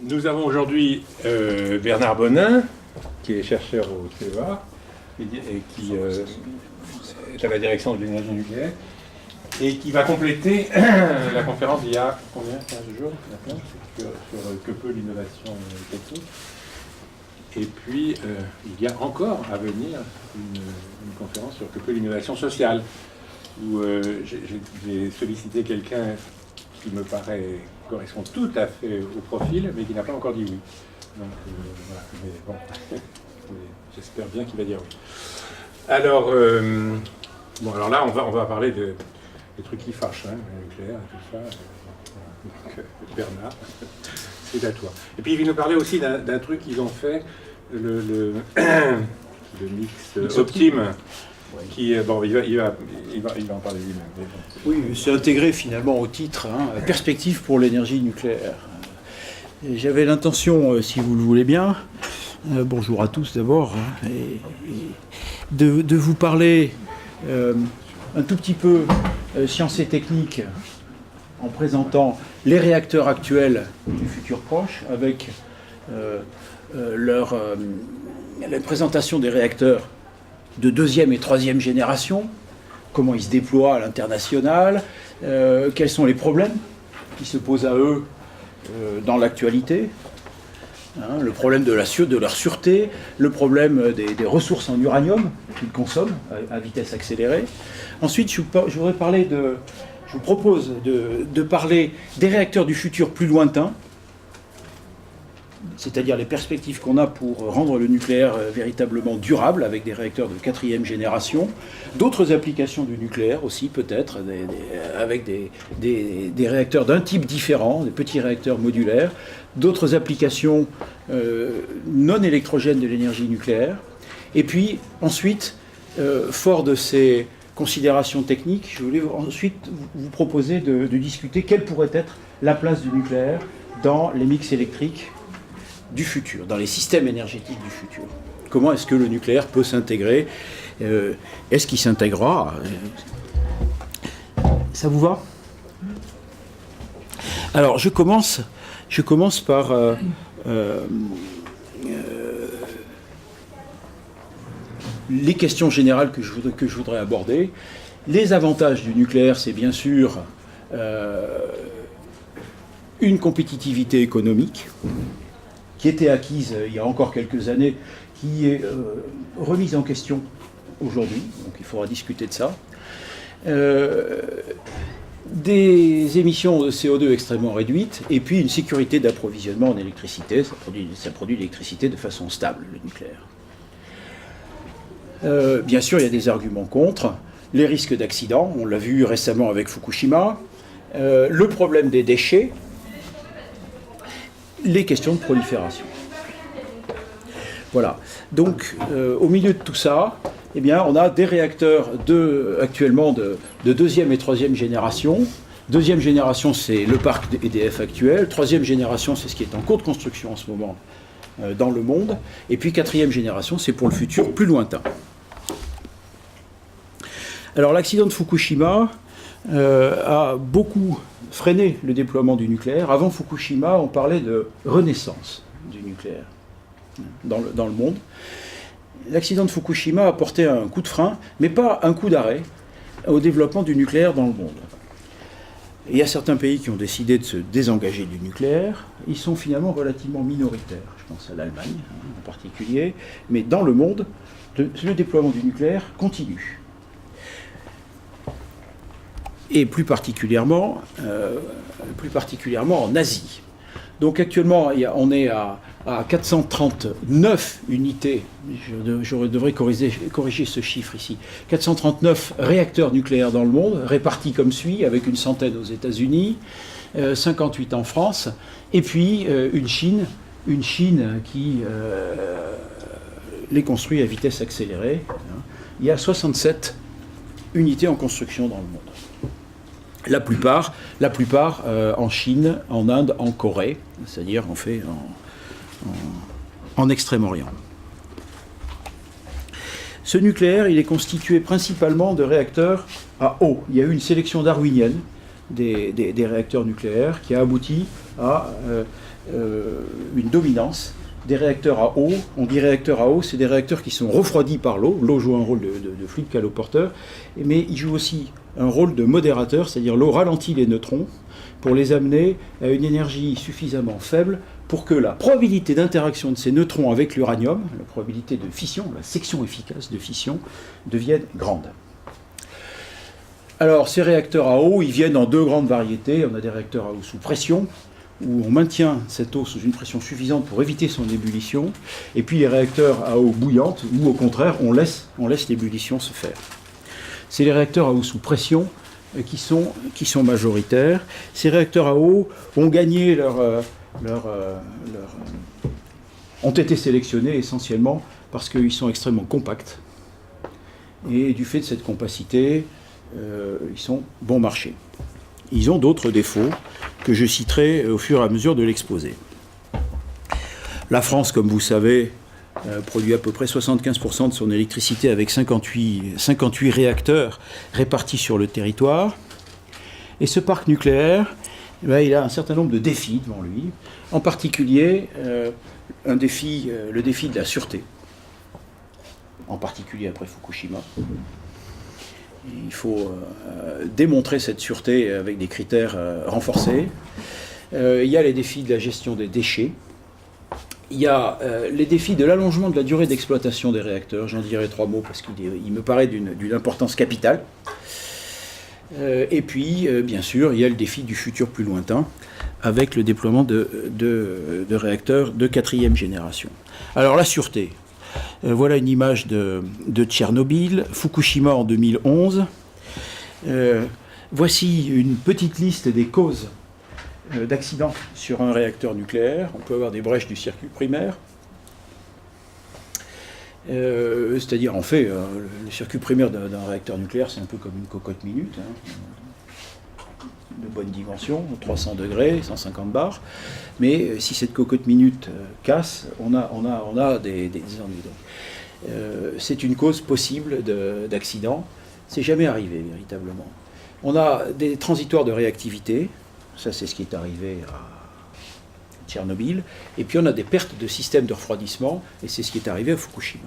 Nous avons aujourd'hui Bernard Bonin, qui est chercheur au CEA et qui est à la direction de l'énergie nucléaire, et qui va compléter la conférence d'il y a combien, 15 jours sur que peut l'innovation technique. Et puis, il y a encore à venir une conférence sur que peut l'innovation sociale, où j'ai sollicité quelqu'un qui me paraît correspond tout à fait au profil, mais qui n'a pas encore dit oui. Donc, voilà. Mais bon, j'espère bien qu'il va dire oui. Alors, alors là, on va parler des trucs qui fâchent, hein, le nucléaire et tout ça. Donc, Bernard, c'est à toi. Et puis, il va nous parler aussi d'un truc qu'ils ont fait, le mix Optime. Qui, bon, il va en parler lui-même. Oui, c'est intégré finalement au titre, perspective pour l'énergie nucléaire. J'avais l'intention, si vous le voulez bien, bonjour à tous d'abord, de vous parler un tout petit peu sciences et techniques en présentant les réacteurs actuels du futur proche, avec la présentation des réacteurs de deuxième et troisième génération, comment ils se déploient à l'international, quels sont les problèmes qui se posent à eux dans l'actualité, le problème de leur sûreté, le problème des ressources en uranium qu'ils consomment à vitesse accélérée. Ensuite, je vous propose de parler des réacteurs du futur plus lointain, c'est-à-dire les perspectives qu'on a pour rendre le nucléaire véritablement durable avec des réacteurs de quatrième génération, d'autres applications du nucléaire aussi peut-être, avec des réacteurs d'un type différent, des petits réacteurs modulaires, d'autres applications non électrogènes de l'énergie nucléaire. Et puis ensuite, fort de ces considérations techniques, je voulais ensuite vous proposer de discuter quelle pourrait être la place du nucléaire dans les mix électriques du futur, dans les systèmes énergétiques du futur. Comment est-ce que le nucléaire peut s'intégrer? Est-ce qu'il s'intégrera? Ça vous va? Alors, je commence par les questions générales que je voudrais aborder. Les avantages du nucléaire, c'est bien sûr une compétitivité économique qui était acquise il y a encore quelques années, qui est remise en question aujourd'hui, donc il faudra discuter de ça. Des émissions de CO2 extrêmement réduites, et puis une sécurité d'approvisionnement en électricité, ça produit l'électricité de façon stable, le nucléaire. Bien sûr, il y a des arguments contre, les risques d'accident, on l'a vu récemment avec Fukushima, le problème des déchets, les questions de prolifération. Voilà. Donc, au milieu de tout ça, eh bien, on a des réacteurs actuellement de deuxième et troisième génération. Deuxième génération, c'est le parc EDF actuel. Troisième génération, c'est ce qui est en cours de construction en ce moment dans le monde. Et puis quatrième génération, c'est pour le futur plus lointain. Alors, l'accident de Fukushima a beaucoup freiné le déploiement du nucléaire. Avant Fukushima, on parlait de renaissance du nucléaire dans le monde. L'accident de Fukushima a porté un coup de frein, mais pas un coup d'arrêt, au développement du nucléaire dans le monde. Et il y a certains pays qui ont décidé de se désengager du nucléaire. Ils sont finalement relativement minoritaires. Je pense à l'Allemagne en particulier. Mais dans le monde, le déploiement du nucléaire continue. Et plus particulièrement en Asie. Donc actuellement, on est à 439 unités, je devrais corriger ce chiffre ici, 439 réacteurs nucléaires dans le monde, répartis comme suit, avec une centaine aux États-Unis, 58 en France, et puis une Chine qui les construit à vitesse accélérée. Il y a 67 unités en construction dans le monde. La plupart en Chine, en Inde, en Corée, c'est-à-dire en Extrême-Orient. Ce nucléaire, il est constitué principalement de réacteurs à eau. Il y a eu une sélection darwinienne des réacteurs nucléaires qui a abouti à une dominance des réacteurs à eau. On dit réacteurs à eau, c'est des réacteurs qui sont refroidis par l'eau. L'eau joue un rôle de fluide caloporteur, mais il joue aussi un rôle de modérateur, c'est-à-dire l'eau ralentit les neutrons pour les amener à une énergie suffisamment faible pour que la probabilité d'interaction de ces neutrons avec l'uranium, la probabilité de fission, la section efficace de fission, devienne grande. Alors, ces réacteurs à eau, ils viennent en deux grandes variétés. On a des réacteurs à eau sous pression, où on maintient cette eau sous une pression suffisante pour éviter son ébullition, et puis les réacteurs à eau bouillante, où au contraire, on laisse l'ébullition se faire. C'est les réacteurs à eau sous pression qui sont majoritaires. Ces réacteurs à eau ont gagné ont été sélectionnés essentiellement parce qu'ils sont extrêmement compacts. Et du fait de cette compacité, ils sont bon marché. Ils ont d'autres défauts que je citerai au fur et à mesure de l'exposé. La France, comme vous savez, produit à peu près 75% de son électricité avec 58 réacteurs répartis sur le territoire. Et ce parc nucléaire, il a un certain nombre de défis devant lui, en particulier le défi de la sûreté, en particulier après Fukushima. Il faut démontrer cette sûreté avec des critères renforcés. Il y a les défis de la gestion des déchets. Il y a les défis de l'allongement de la durée d'exploitation des réacteurs. J'en dirai 3 mots parce qu'il me paraît d'une importance capitale. Et puis, bien sûr, il y a le défi du futur plus lointain avec le déploiement de réacteurs de 4e génération. Alors, la sûreté. Voilà une image de Tchernobyl, Fukushima en 2011. Voici une petite liste des causes d'accidents sur un réacteur nucléaire. On peut avoir des brèches du circuit primaire. C'est-à-dire, en fait, le circuit primaire d'un réacteur nucléaire, c'est un peu comme une cocotte minute, de bonne dimension, 300 degrés, 150 bars. Mais si cette cocotte minute casse, on a des ennuis. C'est une cause possible d'accident. C'est jamais arrivé, véritablement. On a des transitoires de réactivité. Ça, c'est ce qui est arrivé à Tchernobyl. Et puis, on a des pertes de systèmes de refroidissement. Et c'est ce qui est arrivé à Fukushima.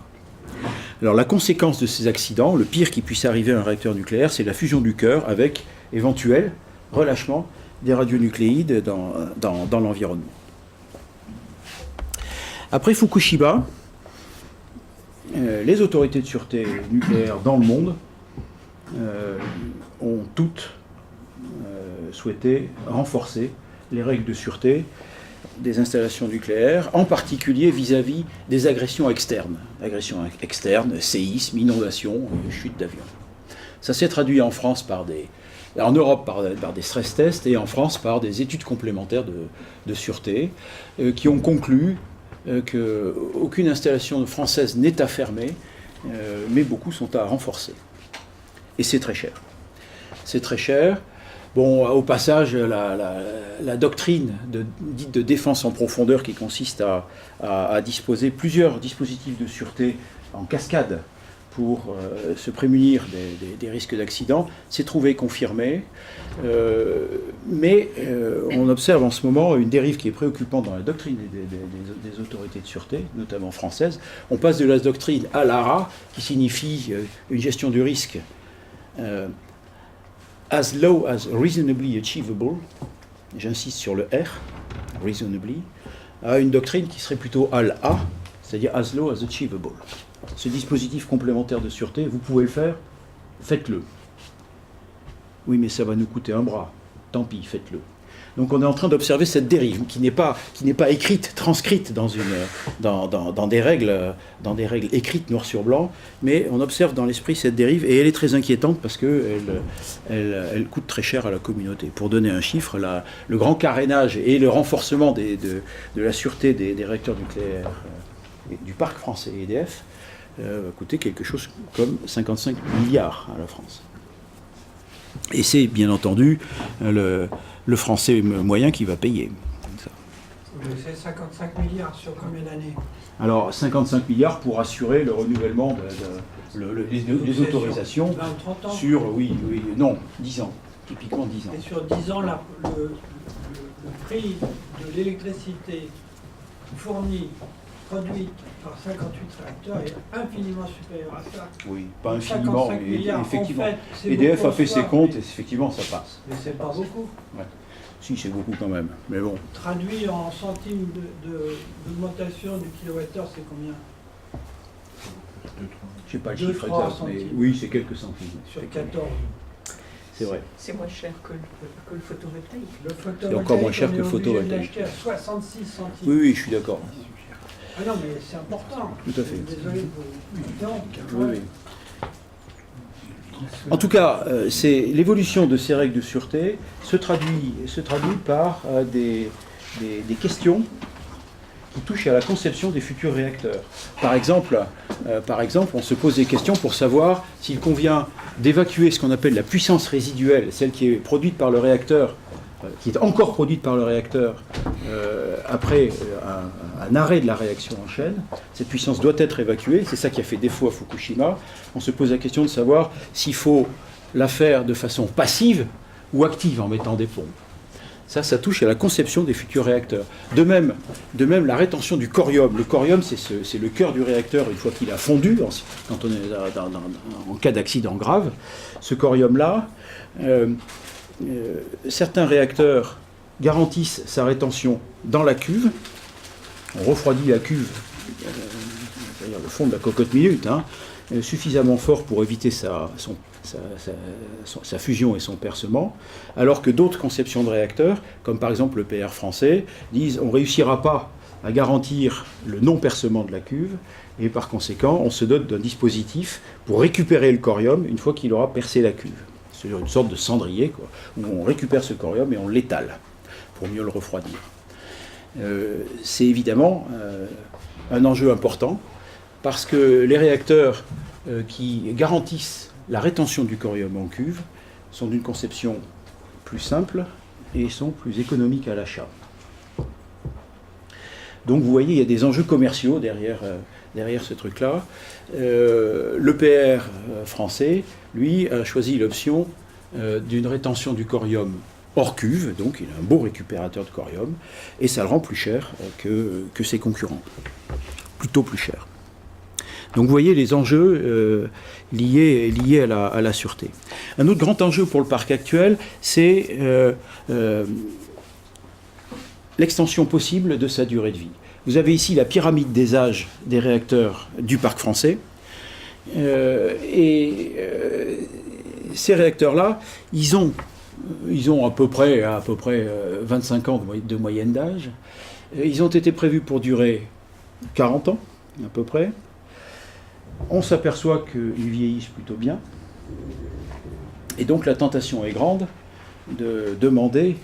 Alors, la conséquence de ces accidents, le pire qui puisse arriver à un réacteur nucléaire, c'est la fusion du cœur avec éventuel relâchement des radionucléides dans l'environnement. Après Fukushima, les autorités de sûreté nucléaire dans le monde ont toutes souhaité renforcer les règles de sûreté des installations nucléaires, en particulier vis-à-vis des agressions externes. Agressions externes, séismes, inondations, chutes d'avions. Ça s'est traduit en France en Europe par des stress tests et en France par des études complémentaires de sûreté qui ont conclu qu'aucune installation française n'est à fermer, mais beaucoup sont à renforcer. Et c'est très cher. C'est très cher. Bon, au passage, la doctrine dite de défense en profondeur qui consiste à disposer plusieurs dispositifs de sûreté en cascade pour se prémunir des risques d'accident, s'est trouvée confirmée. Mais on observe en ce moment une dérive qui est préoccupante dans la doctrine des autorités de sûreté, notamment françaises. On passe de la doctrine à l'ARA, qui signifie une gestion du risque as low as reasonably achievable, j'insiste sur le R, reasonably, à une doctrine qui serait plutôt à l'A, c'est-à-dire as low as achievable. Ce dispositif complémentaire de sûreté, vous pouvez le faire, faites-le. Oui, mais ça va nous coûter un bras. Tant pis, faites-le. Donc on est en train d'observer cette dérive qui n'est pas écrite, transcrite dans des règles écrites noir sur blanc, mais on observe dans l'esprit cette dérive et elle est très inquiétante parce qu'elle coûte très cher à la communauté. Pour donner un chiffre, le grand carénage et le renforcement de la sûreté des réacteurs nucléaires du parc français EDF va coûter quelque chose comme 55 milliards à la France. Et c'est bien entendu le français moyen qui va payer. C'est 55 milliards sur combien d'années? Alors 55 milliards pour assurer le renouvellement des autorisations 20-30 ans. sur, 10 ans. typiquement 10 ans. Et sur 10 ans, le prix de l'électricité fournie, produite par 58 réacteurs est infiniment supérieur à ça. Oui, pas infiniment, 55 mais milliards, effectivement. en fait, c'est EDF beaucoup a fait en ses soi, comptes mais- et effectivement ça passe. Mais c'est pas beaucoup. Si, c'est beaucoup quand même, mais bon. Traduit en centimes d'augmentation du kilowattheure, c'est combien? Je sais pas le 2, chiffre 3 exact, mais centimes. oui, c'est quelques centimes. Sur effectivement. 14. C'est vrai. C'est moins cher que le photovoltaïque. Le photovoltaïque, encore moins cher on que est le obligé photovoltaïque. de l'acheter à 66 centimes. Oui, oui, je suis d'accord. Ah non, mais c'est important. Tout à fait. Désolé pour... Donc, Oui, oui. En tout cas, l'évolution de ces règles de sûreté se traduit par des questions qui touchent à la conception des futurs réacteurs. Par exemple, on se pose des questions pour savoir s'il convient d'évacuer ce qu'on appelle la puissance résiduelle, celle qui est produite par le réacteur, qui est encore produite par le réacteur après un arrêt de la réaction en chaîne. Cette puissance doit être évacuée, c'est ça qui a fait défaut à Fukushima. On se pose la question de savoir s'il faut la faire de façon passive ou active en mettant des pompes. Ça touche à la conception des futurs réacteurs. De même, la rétention du corium. Le corium, c'est le cœur du réacteur une fois qu'il a fondu, quand on est en cas d'accident grave. Ce corium-là, certains réacteurs garantissent sa rétention dans la cuve. On refroidit la cuve, c'est-à-dire le fond de la cocotte minute, suffisamment fort pour éviter sa fusion et son percement, alors que d'autres conceptions de réacteurs, comme par exemple le PR français, disent on ne réussira pas à garantir le non-percement de la cuve, et par conséquent, on se dote d'un dispositif pour récupérer le corium une fois qu'il aura percé la cuve. C'est une sorte de cendrier, quoi, où on récupère ce corium et on l'étale pour mieux le refroidir. C'est évidemment un enjeu important, parce que les réacteurs qui garantissent la rétention du corium en cuve sont d'une conception plus simple et sont plus économiques à l'achat. Donc vous voyez, il y a des enjeux commerciaux derrière ce truc-là. L'EPR français, lui, a choisi l'option d'une rétention du corium hors cuve, donc il a un beau récupérateur de corium, et ça le rend plus cher que ses concurrents. Plutôt plus cher. Donc vous voyez les enjeux liés à la sûreté. Un autre grand enjeu pour le parc actuel, c'est l'extension possible de sa durée de vie. Vous avez ici la pyramide des âges des réacteurs du parc français. Ces réacteurs-là, ils ont à peu près 25 ans de moyenne d'âge. Ils ont été prévus pour durer 40 ans, à peu près. On s'aperçoit qu'ils vieillissent plutôt bien. Et donc la tentation est grande de demander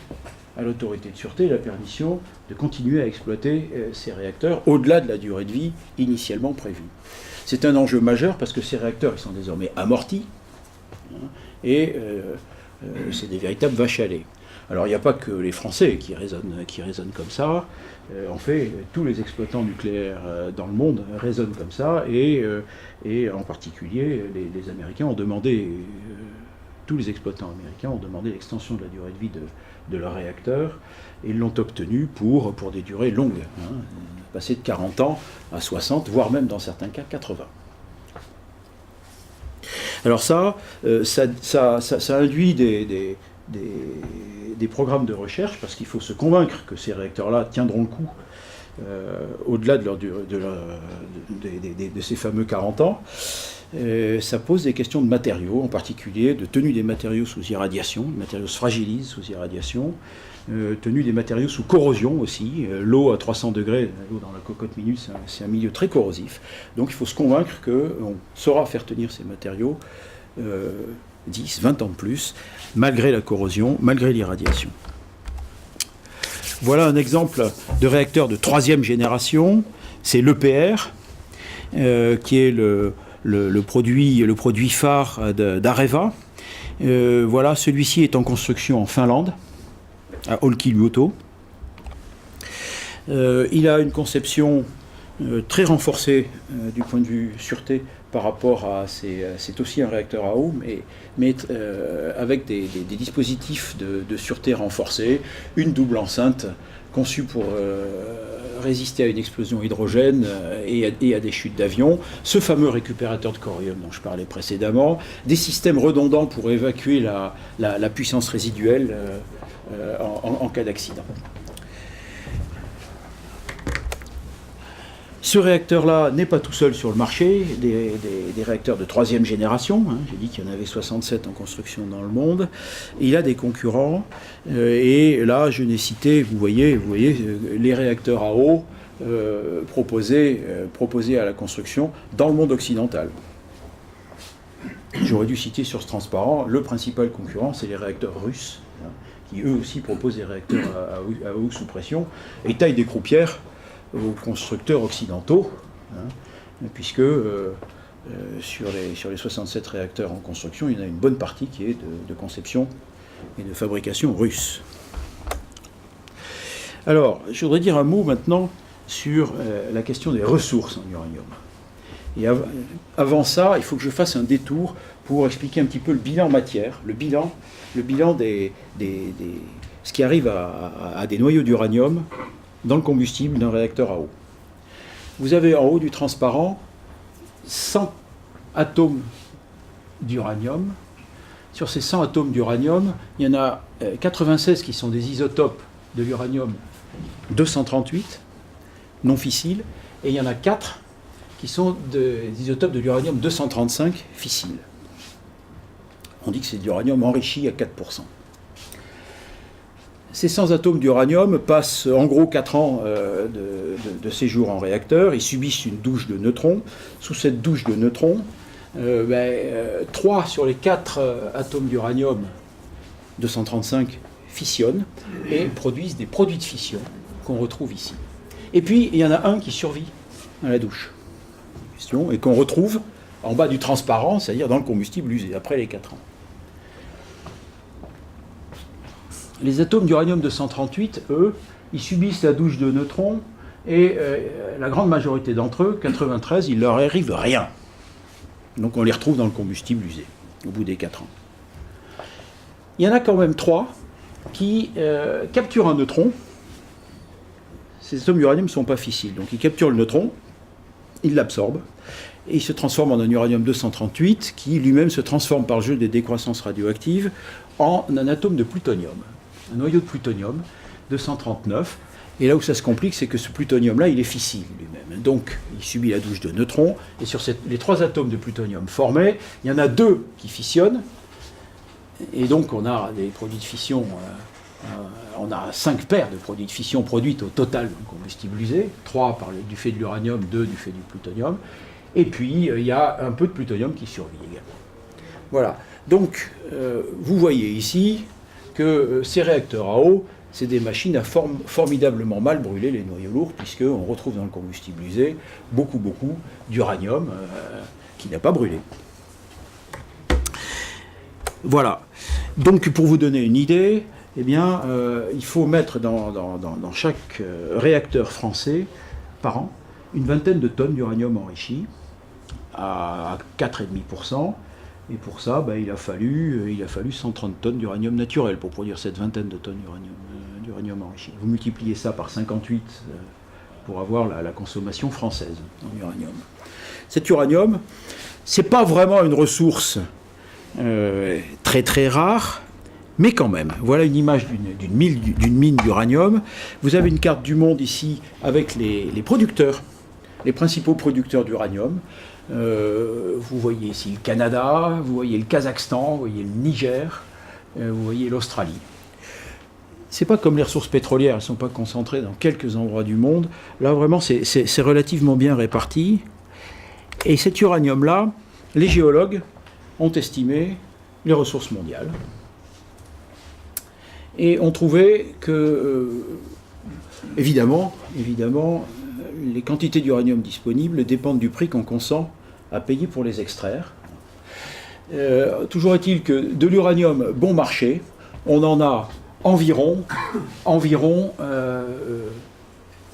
à l'autorité de sûreté la permission de continuer à exploiter ces réacteurs au-delà de la durée de vie initialement prévue. C'est un enjeu majeur parce que ces réacteurs ils sont désormais amortis et c'est des véritables vaches à lait. Alors il n'y a pas que les Français qui raisonnent comme ça. En fait, tous les exploitants nucléaires dans le monde raisonnent comme ça, et en particulier les Américains ont demandé, tous les exploitants américains ont demandé l'extension de la durée de vie de leurs réacteurs, et ils l'ont obtenu pour des durées longues, passer de 40 ans à 60, voire même dans certains cas 80. Alors ça induit des programmes de recherche, parce qu'il faut se convaincre que ces réacteurs-là tiendront le coup au-delà de ces fameux 40 ans. Ça pose des questions de matériaux, en particulier de tenue des matériaux sous irradiation. Les matériaux se fragilisent sous irradiation. Tenue des matériaux sous corrosion aussi. L'eau à 300 degrés, l'eau dans la cocotte minute, c'est un milieu très corrosif. Donc il faut se convaincre qu'on saura faire tenir ces matériaux 10, 20 ans de plus, malgré la corrosion, malgré l'irradiation. Voilà un exemple de réacteur de 3e génération. C'est l'EPR, qui est le produit phare d'Areva. Voilà, celui-ci est en construction en Finlande, à Olkiluoto. Il a une conception très renforcée du point de vue sûreté par rapport à c'est aussi un réacteur à eau, mais avec des dispositifs de sûreté renforcés, une double enceinte conçue pour résister à une explosion hydrogène et à des chutes d'avion, ce fameux récupérateur de corium dont je parlais précédemment, des systèmes redondants pour évacuer la puissance résiduelle en cas d'accident. Ce réacteur-là n'est pas tout seul sur le marché, des réacteurs de 3e génération, hein, j'ai dit qu'il y en avait 67 en construction dans le monde, et il a des concurrents, et là je n'ai cité, vous voyez, les réacteurs à eau proposés à la construction dans le monde occidental. J'aurais dû citer sur ce transparent, le principal concurrent, c'est les réacteurs russes, hein, qui eux aussi proposent des réacteurs à eau sous pression, et taillent des croupières aux constructeurs occidentaux, hein, puisque sur les 67 réacteurs en construction, il y en a une bonne partie qui est de conception et de fabrication russe. Alors, je voudrais dire un mot maintenant sur la question des ressources en uranium. Et avant ça, il faut que je fasse un détour pour expliquer un petit peu le bilan matière, le bilan ce qui arrive à des noyaux d'uranium dans le combustible d'un réacteur à eau. Vous avez en haut du transparent 100 atomes d'uranium. Sur ces 100 atomes d'uranium, il y en a 96 qui sont des isotopes de l'uranium 238, non fissile, et il y en a 4 qui sont des isotopes de l'uranium 235, fissile. On dit que c'est de l'uranium enrichi à 4%. Ces 100 atomes d'uranium passent en gros 4 ans de séjour en réacteur. Ils subissent une douche de neutrons. Sous cette douche de neutrons, 3 sur les 4 atomes d'uranium 235 fissionnent et produisent des produits de fission qu'on retrouve ici. Et puis, il y en a un qui survit à la douche et qu'on retrouve en bas du transparent, c'est-à-dire dans le combustible usé, après les 4 ans. Les atomes d'uranium 238, eux, ils subissent la douche de neutrons et la grande majorité d'entre eux, 93, il leur arrive rien. Donc on les retrouve dans le combustible usé au bout des 4 ans. Il y en a quand même 3 qui capturent un neutron. Ces atomes d'uranium ne sont pas fissiles, donc ils capturent le neutron, ils l'absorbent et ils se transforment en un uranium 238 qui lui-même se transforme par le jeu des décroissances radioactives en un atome de plutonium. Un noyau de plutonium, 239. Et là où ça se complique, c'est que ce plutonium-là, il est fissile lui-même. Donc, il subit la douche de neutrons. Et sur les 3 atomes de plutonium formés, il y en a 2 qui fissionnent. Et donc, on a des produits de fission. On a 5 paires de produits de fission produites au total dans le combustible usé. 3 du fait de l'uranium, 2 du fait du plutonium. Et puis, il y a un peu de plutonium qui survit également. Voilà. Donc, vous voyez ici que ces réacteurs à eau, c'est des machines à formidablement mal brûler les noyaux lourds, puisqu'on retrouve dans le combustible usé beaucoup d'uranium qui n'a pas brûlé. Voilà. Donc, pour vous donner une idée, eh bien, il faut mettre dans chaque réacteur français, par an, une vingtaine de tonnes d'uranium enrichi, à 4,5%. Et pour ça, il a fallu 130 tonnes d'uranium naturel pour produire cette vingtaine de tonnes d'uranium enrichi. Vous multipliez ça par 58 pour avoir la consommation française en uranium. Cet uranium, ce n'est pas vraiment une ressource très très rare, mais quand même. Voilà une image d'une mine d'uranium. Vous avez une carte du monde ici avec les producteurs, les principaux producteurs d'uranium. Vous voyez ici le Canada, vous voyez le Kazakhstan, vous voyez le Niger, vous voyez l'Australie. C'est pas comme les ressources pétrolières, elles ne sont pas concentrées dans quelques endroits du monde. Là, vraiment, c'est relativement bien réparti. Et cet uranium-là, les géologues ont estimé les ressources mondiales. Et ont trouvé que, évidemment, les quantités d'uranium disponibles dépendent du prix qu'on consent à payer pour les extraire. Toujours est-il que de l'uranium bon marché, on en a environ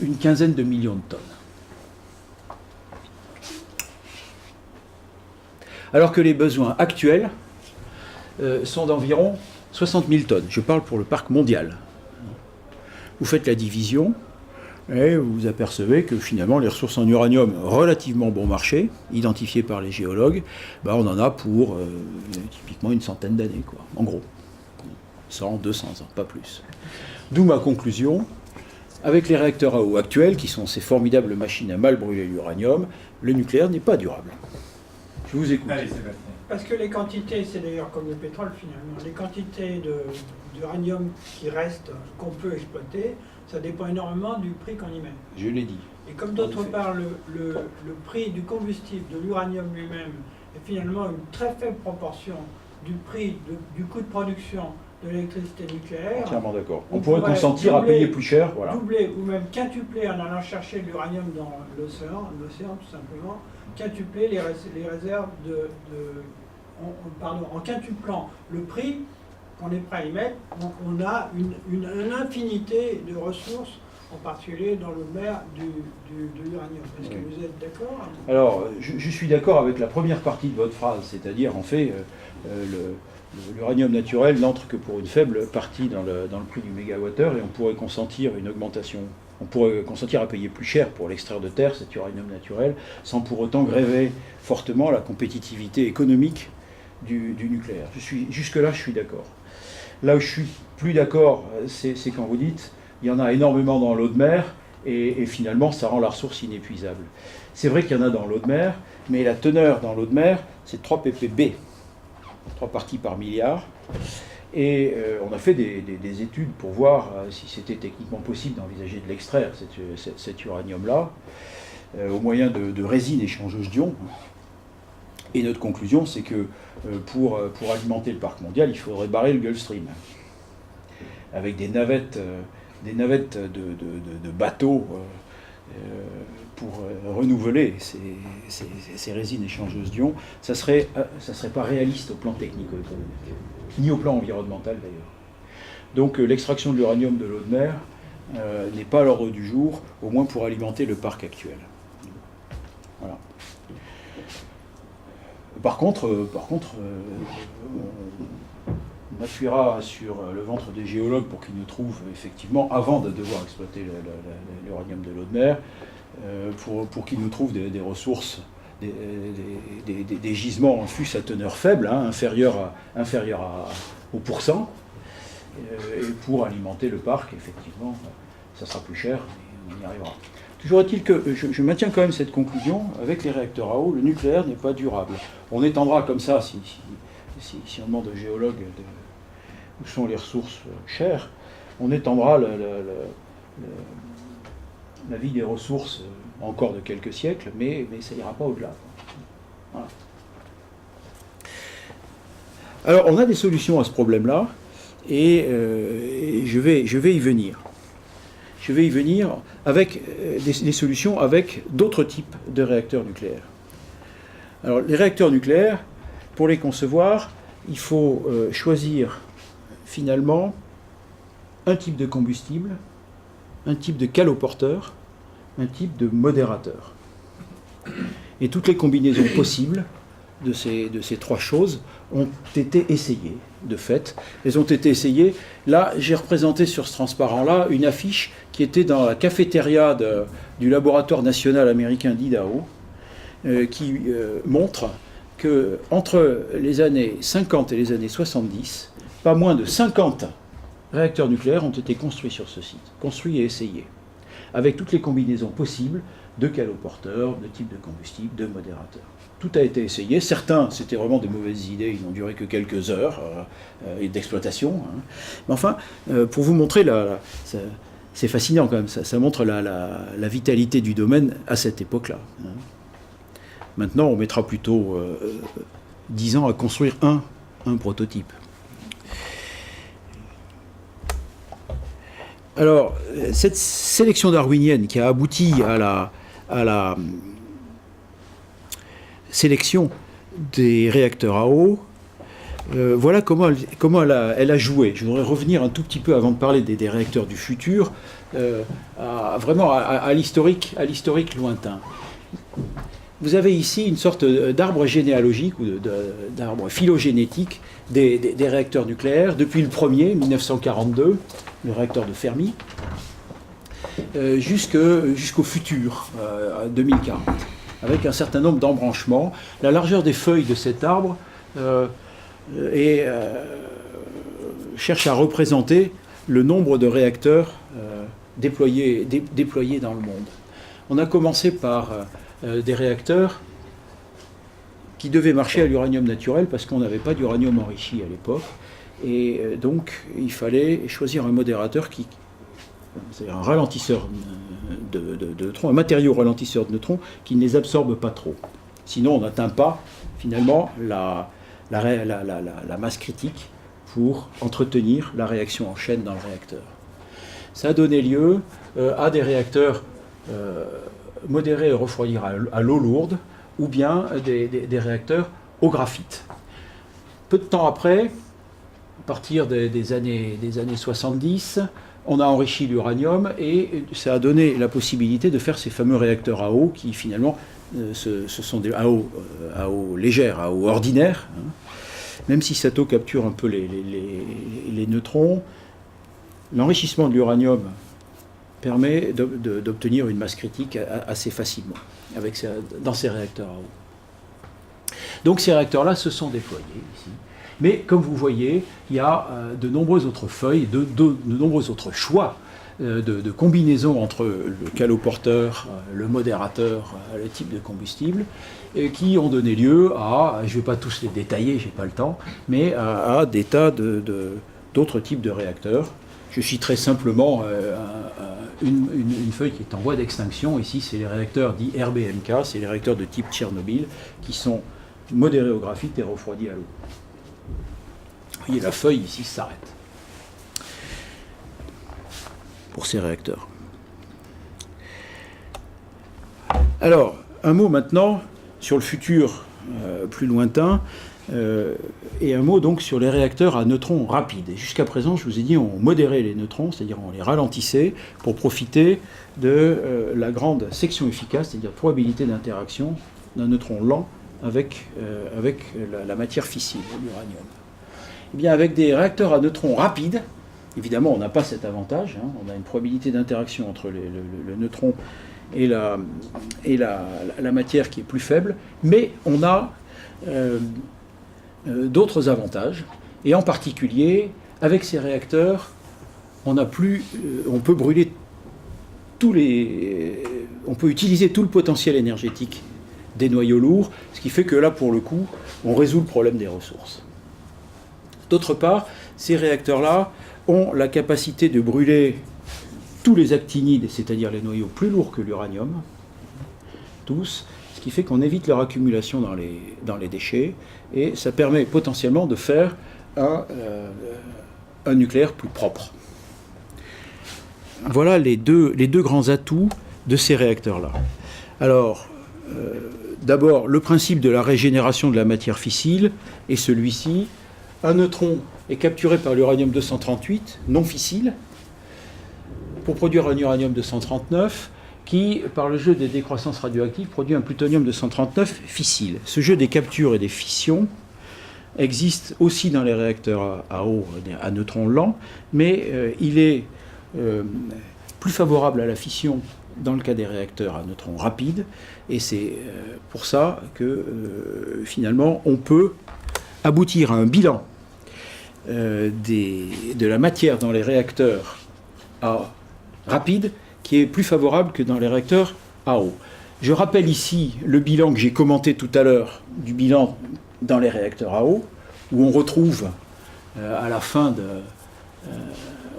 une quinzaine de millions de tonnes. alors que les besoins actuels sont d'environ 60 000 tonnes. Je parle pour le parc mondial. Vous faites la division et vous vous apercevez que finalement les ressources en uranium relativement bon marché, identifiées par les géologues, on en a pour typiquement une centaine d'années, quoi, en gros. 100, 200 ans, pas plus. D'où ma conclusion, avec les réacteurs à eau actuels, qui sont ces formidables machines à mal brûler l'uranium, le nucléaire n'est pas durable. Je vous écoute. Allez, Sébastien. Parce que les quantités, c'est d'ailleurs comme le pétrole finalement, les quantités d'uranium qui restent, qu'on peut exploiter, ça dépend énormément du prix qu'on y met. Je l'ai dit. Et comme d'autre part, le prix du combustible, de l'uranium lui-même, est finalement une très faible proportion du prix, du coût de production de l'électricité nucléaire. Entièrement d'accord. On pourrait consentir à payer plus cher. Voilà. Doubler ou même quintupler en allant chercher de l'uranium dans l'océan tout simplement, quintupler les réserves en quintuplant le prix qu'on est prêt à y mettre, on a une infinité de ressources, en particulier dans le mer de l'uranium. Est-ce que vous êtes d'accord? Alors, je suis d'accord avec la première partie de votre phrase, c'est-à-dire, en fait, l'uranium naturel n'entre que pour une faible partie dans le prix du mégawattheure, et on pourrait consentir une augmentation. On pourrait consentir à payer plus cher pour l'extraire de terre, cet uranium naturel, sans pour autant gréver fortement la compétitivité économique du nucléaire. Jusque-là, je suis d'accord. Là où je suis plus d'accord, c'est quand vous dites il y en a énormément dans l'eau de mer, et finalement, ça rend la ressource inépuisable. C'est vrai qu'il y en a dans l'eau de mer, mais la teneur dans l'eau de mer, c'est 3 ppb, 3 parties par milliard. Et on a fait des études pour voir si c'était techniquement possible d'envisager de l'extraire, cet uranium-là, au moyen de résines échangeuses d'ions. Et notre conclusion, c'est que pour alimenter le parc mondial, il faudrait barrer le Gulf Stream, avec des navettes de bateaux pour renouveler ces résines échangeuses d'ions. Ça serait pas réaliste au plan technico-économique, ni au plan environnemental d'ailleurs. Donc l'extraction de l'uranium de l'eau de mer n'est pas à l'ordre du jour, au moins pour alimenter le parc actuel. Voilà. Par contre, on appuiera sur le ventre des géologues pour qu'ils nous trouvent effectivement, avant de devoir exploiter l'uranium de l'eau de mer, pour qu'ils nous trouvent des ressources, des gisements en fût à teneur faible, inférieur au pourcent, et pour alimenter le parc, effectivement, ça sera plus cher, mais on y arrivera. Toujours est-il que je maintiens quand même cette conclusion, avec les réacteurs à eau, le nucléaire n'est pas durable. On étendra comme ça, si on demande aux géologues où sont les ressources chères, on étendra la vie des ressources encore de quelques siècles, mais ça n'ira pas au-delà. Voilà. Alors, on a des solutions à ce problème-là, et je vais y venir. Je vais y venir avec des solutions avec d'autres types de réacteurs nucléaires. Alors, les réacteurs nucléaires, pour les concevoir, il faut choisir finalement un type de combustible, un type de caloporteur, un type de modérateur. Et toutes les combinaisons possibles de ces trois choses ont été essayées, de fait. Elles ont été essayées. Là, j'ai représenté sur ce transparent-là une affiche qui était dans la cafétéria du laboratoire national américain d'Idaho, qui montre qu'entre les années 50 et les années 70, pas moins de 50 réacteurs nucléaires ont été construits sur ce site, construits et essayés, avec toutes les combinaisons possibles de caloporteurs, de types de combustible, de modérateurs. Tout a été essayé. Certains, c'était vraiment des mauvaises idées, ils n'ont duré que quelques heures d'exploitation. Mais enfin, pour vous montrer, c'est fascinant quand même, ça montre la vitalité du domaine à cette époque-là. Maintenant, on mettra plutôt 10 ans à construire un prototype. Alors, cette sélection darwinienne qui a abouti à la sélection des réacteurs à eau, voilà comment elle a joué. Je voudrais revenir un tout petit peu avant de parler des réacteurs du futur, vraiment à l'historique lointain. vous avez ici une sorte d'arbre généalogique ou d'arbre phylogénétique des réacteurs nucléaires, depuis le premier, 1942, le réacteur de Fermi, jusqu'au futur, 2040, avec un certain nombre d'embranchements. La largeur des feuilles de cet arbre cherche à représenter le nombre de réacteurs déployés dans le monde. On a commencé par des réacteurs qui devaient marcher à l'uranium naturel parce qu'on n'avait pas d'uranium enrichi à l'époque. Et donc, il fallait choisir un modérateur c'est-à-dire un ralentisseur de neutrons, un matériau ralentisseur de neutrons qui ne les absorbe pas trop. Sinon, on n'atteint pas, finalement, la masse critique pour entretenir la réaction en chaîne dans le réacteur. Ça a donné lieu à des réacteurs modérés à refroidir à l'eau lourde, ou bien des réacteurs au graphite. Peu de temps après, à partir des années 70, on a enrichi l'uranium et ça a donné la possibilité de faire ces fameux réacteurs à eau qui finalement ce sont des à eau légère, à eau ordinaire. Hein. Même si cette eau capture un peu les neutrons, l'enrichissement de l'uranium permet d'obtenir une masse critique assez facilement dans ces réacteurs à eau. Donc ces réacteurs-là se sont déployés ici. Mais comme vous voyez, il y a de nombreuses autres feuilles, de nombreux autres choix de combinaisons entre le caloporteur, le modérateur, le type de combustible, qui ont donné lieu à, je ne vais pas tous les détailler, je n'ai pas le temps, mais à des tas d'autres types de réacteurs. Je citerai simplement une feuille qui est en voie d'extinction. Ici, c'est les réacteurs dits RBMK, c'est les réacteurs de type Tchernobyl, qui sont modérés au graphite et refroidis à l'eau. Vous voyez, la feuille ici s'arrête pour ces réacteurs. Alors, un mot maintenant sur le futur plus lointain, et un mot donc sur les réacteurs à neutrons rapides. Et jusqu'à présent, je vous ai dit, on modérait les neutrons, c'est-à-dire on les ralentissait pour profiter de la grande section efficace, c'est-à-dire probabilité d'interaction d'un neutron lent avec la matière fissile, l'uranium. Eh bien, avec des réacteurs à neutrons rapides, évidemment, on n'a pas cet avantage. Hein, on a une probabilité d'interaction entre le neutron et la matière qui est plus faible, mais on a d'autres avantages. Et en particulier, avec ces réacteurs, on peut brûler on peut utiliser tout le potentiel énergétique des noyaux lourds, ce qui fait que là, pour le coup, on résout le problème des ressources. D'autre part, ces réacteurs-là ont la capacité de brûler tous les actinides, c'est-à-dire les noyaux plus lourds que l'uranium, tous, ce qui fait qu'on évite leur accumulation dans les déchets, et ça permet potentiellement de faire un nucléaire plus propre. Voilà les deux grands atouts de ces réacteurs-là. Alors, d'abord, le principe de la régénération de la matière fissile est celui-ci. Un neutron est capturé par l'uranium-238, non fissile, pour produire un uranium-239, qui, par le jeu des décroissances radioactives, produit un plutonium-239 fissile. Ce jeu des captures et des fissions existe aussi dans les réacteurs à eau, à neutrons lents, mais il est plus favorable à la fission dans le cas des réacteurs à neutrons rapides, et c'est pour ça que finalement on peut aboutir à un bilan de la matière dans les réacteurs rapides qui est plus favorable que dans les réacteurs à eau. Je rappelle ici le bilan que j'ai commenté tout à l'heure du bilan dans les réacteurs à eau, où on retrouve à la fin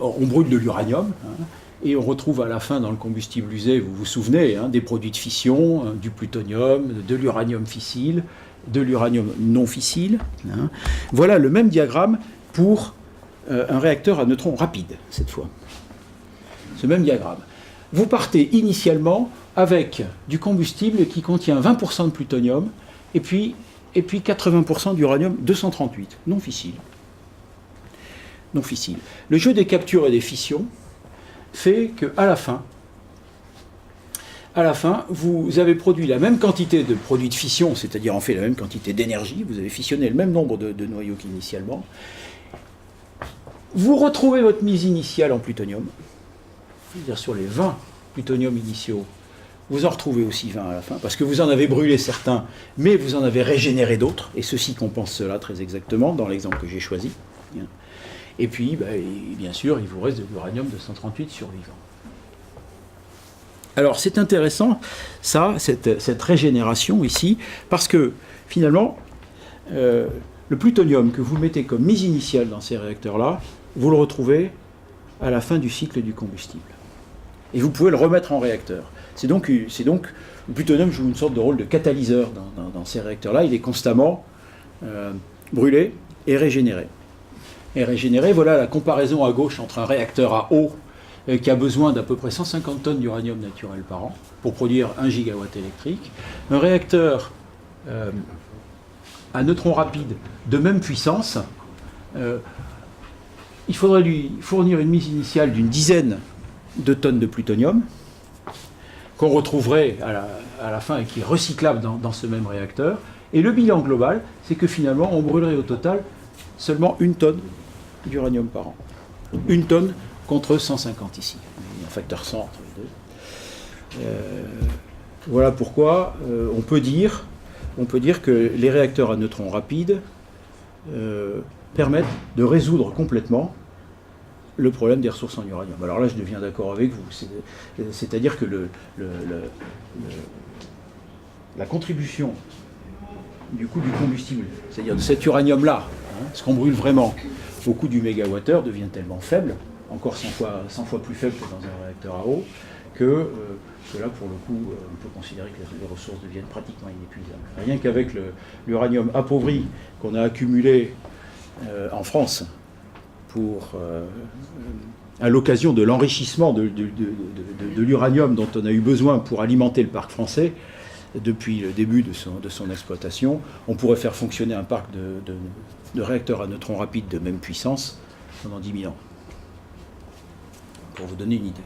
on brûle de l'uranium, hein, et on retrouve à la fin dans le combustible usé, vous vous souvenez, hein, des produits de fission, du plutonium, de l'uranium fissile, de l'uranium non fissile. Hein. Voilà le même diagramme pour un réacteur à neutrons rapide, cette fois. Ce même diagramme. Vous partez initialement avec du combustible qui contient 20% de plutonium et puis 80% d'uranium-238, non fissile. Non fissile. Le jeu des captures et des fissions fait qu'à la fin, à la fin, vous avez produit la même quantité de produits de fission, c'est-à-dire en fait la même quantité d'énergie, vous avez fissionné le même nombre de noyaux qu'initialement. Vous retrouvez votre mise initiale en plutonium, c'est-à-dire sur les 20 plutoniums initiaux, vous en retrouvez aussi 20 à la fin, parce que vous en avez brûlé certains, mais vous en avez régénéré d'autres, et ceci compense cela très exactement dans l'exemple que j'ai choisi. Et puis, bien sûr, il vous reste de l'uranium 238 survivant. Alors, c'est intéressant, ça, cette régénération ici, parce que, finalement, le plutonium que vous mettez comme mise initiale dans ces réacteurs-là, vous le retrouvez à la fin du cycle du combustible. Et vous pouvez le remettre en réacteur. C'est donc, le plutonium joue une sorte de rôle de catalyseur dans ces réacteurs-là. Il est constamment brûlé et régénéré. Voilà la comparaison à gauche entre un réacteur à eau qui a besoin d'à peu près 150 tonnes d'uranium naturel par an pour produire 1 gigawatt électrique. Un réacteur à neutrons rapides de même puissance, il faudrait lui fournir une mise initiale d'une dizaine de tonnes de plutonium, qu'on retrouverait à la fin et qui est recyclable dans ce même réacteur. Et le bilan global, c'est que finalement, on brûlerait au total seulement 1 tonne d'uranium par an. 1 tonne contre 150 ici. Il y a un facteur 100 entre les deux. Voilà pourquoi on peut dire que les réacteurs à neutrons rapides permettent de résoudre complètement le problème des ressources en uranium. Alors là, je deviens d'accord avec vous. C'est-à-dire que la contribution du coût du combustible, c'est-à-dire de cet uranium-là, ce qu'on brûle vraiment, au coût du mégawattheure devient tellement faible, encore 100 fois plus faible que dans un réacteur à eau, que là, pour le coup, on peut considérer que les ressources deviennent pratiquement inépuisables. Rien qu'avec l'uranium appauvri qu'on a accumulé en France à l'occasion de l'enrichissement de l'uranium dont on a eu besoin pour alimenter le parc français, depuis le début de son exploitation, on pourrait faire fonctionner un parc de réacteurs à neutrons rapides de même puissance pendant 10 000 ans. Pour vous donner une idée.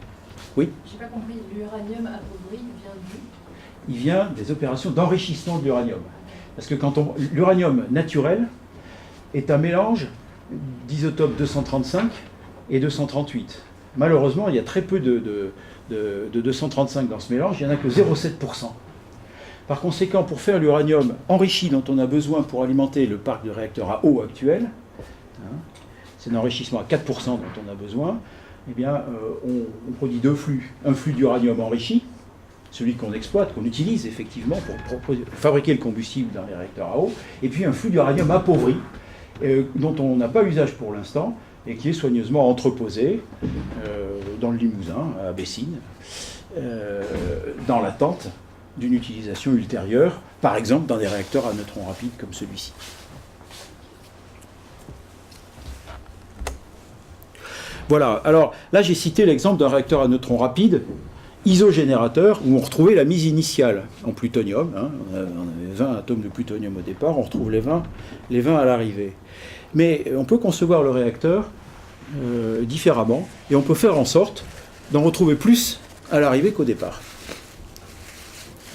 Oui ? Je n'ai pas compris, l'uranium appauvri vient d'où ? Il vient des opérations d'enrichissement de l'uranium. Parce que l'uranium naturel est un mélange d'isotopes 235 et 238. Malheureusement, il y a très peu de 235 dans ce mélange, il n'y en a que 0,7%. Par conséquent, pour faire l'uranium enrichi dont on a besoin pour alimenter le parc de réacteurs à eau actuel, c'est un enrichissement à 4% dont on a besoin, eh bien, on produit deux flux. Un flux d'uranium enrichi, celui qu'on exploite, qu'on utilise effectivement pour fabriquer le combustible dans les réacteurs à eau, et puis un flux d'uranium appauvri, dont on n'a pas usage pour l'instant, et qui est soigneusement entreposé dans le Limousin, à Bessines, dans l'attente d'une utilisation ultérieure, par exemple dans des réacteurs à neutrons rapides comme celui-ci. Voilà, alors là j'ai cité l'exemple d'un réacteur à neutrons rapides isogénérateur où on retrouvait la mise initiale en plutonium. On avait 20 atomes de plutonium au départ, on retrouve les 20 à l'arrivée. Mais on peut concevoir le réacteur différemment et on peut faire en sorte d'en retrouver plus à l'arrivée qu'au départ.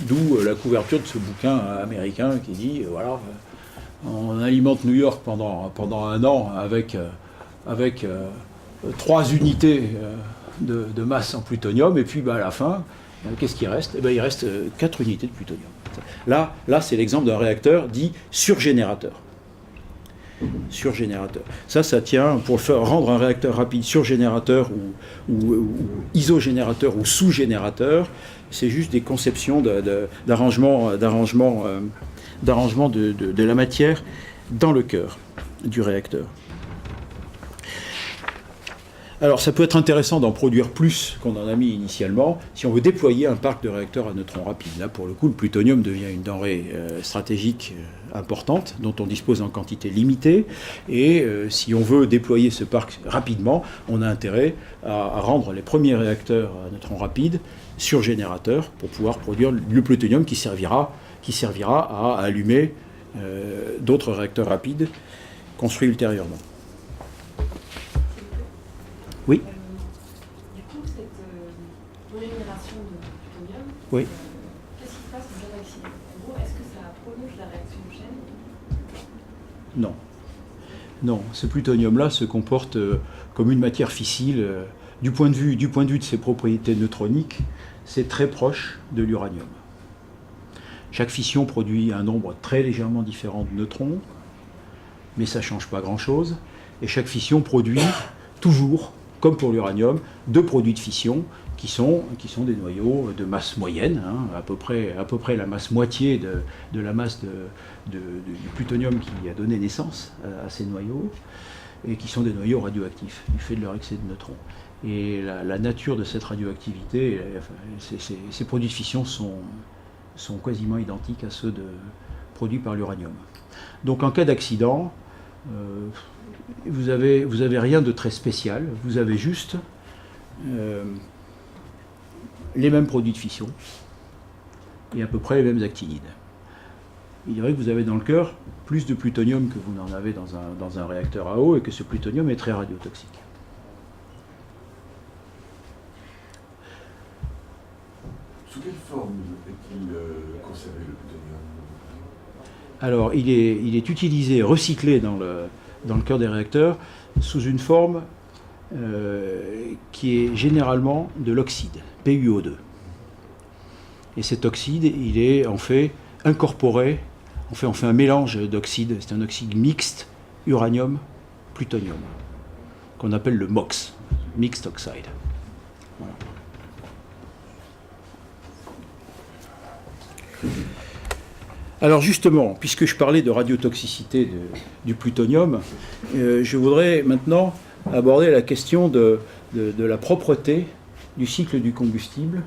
D'où la couverture de ce bouquin américain qui dit voilà, on alimente New York pendant un an avec 3 unités de masse en plutonium, et puis à la fin, qu'est-ce qui reste ? Il reste 4 unités de plutonium. Là c'est l'exemple d'un réacteur dit surgénérateur. Ça tient pour rendre un réacteur rapide surgénérateur ou isogénérateur ou sous-générateur. C'est juste des conceptions d'arrangement de la matière dans le cœur du réacteur. Alors ça peut être intéressant d'en produire plus qu'on en a mis initialement si on veut déployer un parc de réacteurs à neutrons rapides. Là pour le coup le plutonium devient une denrée stratégique importante dont on dispose en quantité limitée et si on veut déployer ce parc rapidement, on a intérêt à rendre les premiers réacteurs à neutrons rapides surgénérateurs pour pouvoir produire le plutonium qui servira à allumer d'autres réacteurs rapides construits ultérieurement. Oui. Du coup, cette régénération de plutonium, Oui. Qu'est-ce qui se passe en cas d'accident? En gros, est-ce que ça prolonge la réaction de chaîne? Non. Non, ce plutonium-là se comporte comme une matière fissile. Du point de vue de ses propriétés neutroniques, c'est très proche de l'uranium. Chaque fission produit un nombre très légèrement différent de neutrons, mais ça ne change pas grand-chose. Et chaque fission produit toujours, comme pour l'uranium, deux produits de fission qui sont des noyaux de masse moyenne, à peu près la masse moitié de la masse du plutonium qui a donné naissance à ces noyaux, et qui sont des noyaux radioactifs du fait de leur excès de neutrons. Et la nature de cette radioactivité, ces produits de fission sont quasiment identiques à ceux produits par l'uranium. Donc en cas d'accident, vous avez rien de très spécial, vous avez juste les mêmes produits de fission et à peu près les mêmes actinides. Il est vrai que vous avez dans le cœur plus de plutonium que vous n'en avez dans un réacteur à eau, et que ce plutonium est très radiotoxique. Sous quelle forme est-il conservé, le plutonium? Alors, il est utilisé, recyclé dans le cœur des réacteurs sous une forme qui est généralement de l'oxyde, PuO2. Et cet oxyde, il est en fait incorporé, on fait un mélange d'oxyde, c'est un oxyde mixte, uranium-plutonium, qu'on appelle le MOX, Mixed Oxide. Voilà. Alors justement, puisque je parlais de radiotoxicité du plutonium, je voudrais maintenant aborder la question de la propreté du cycle du combustible,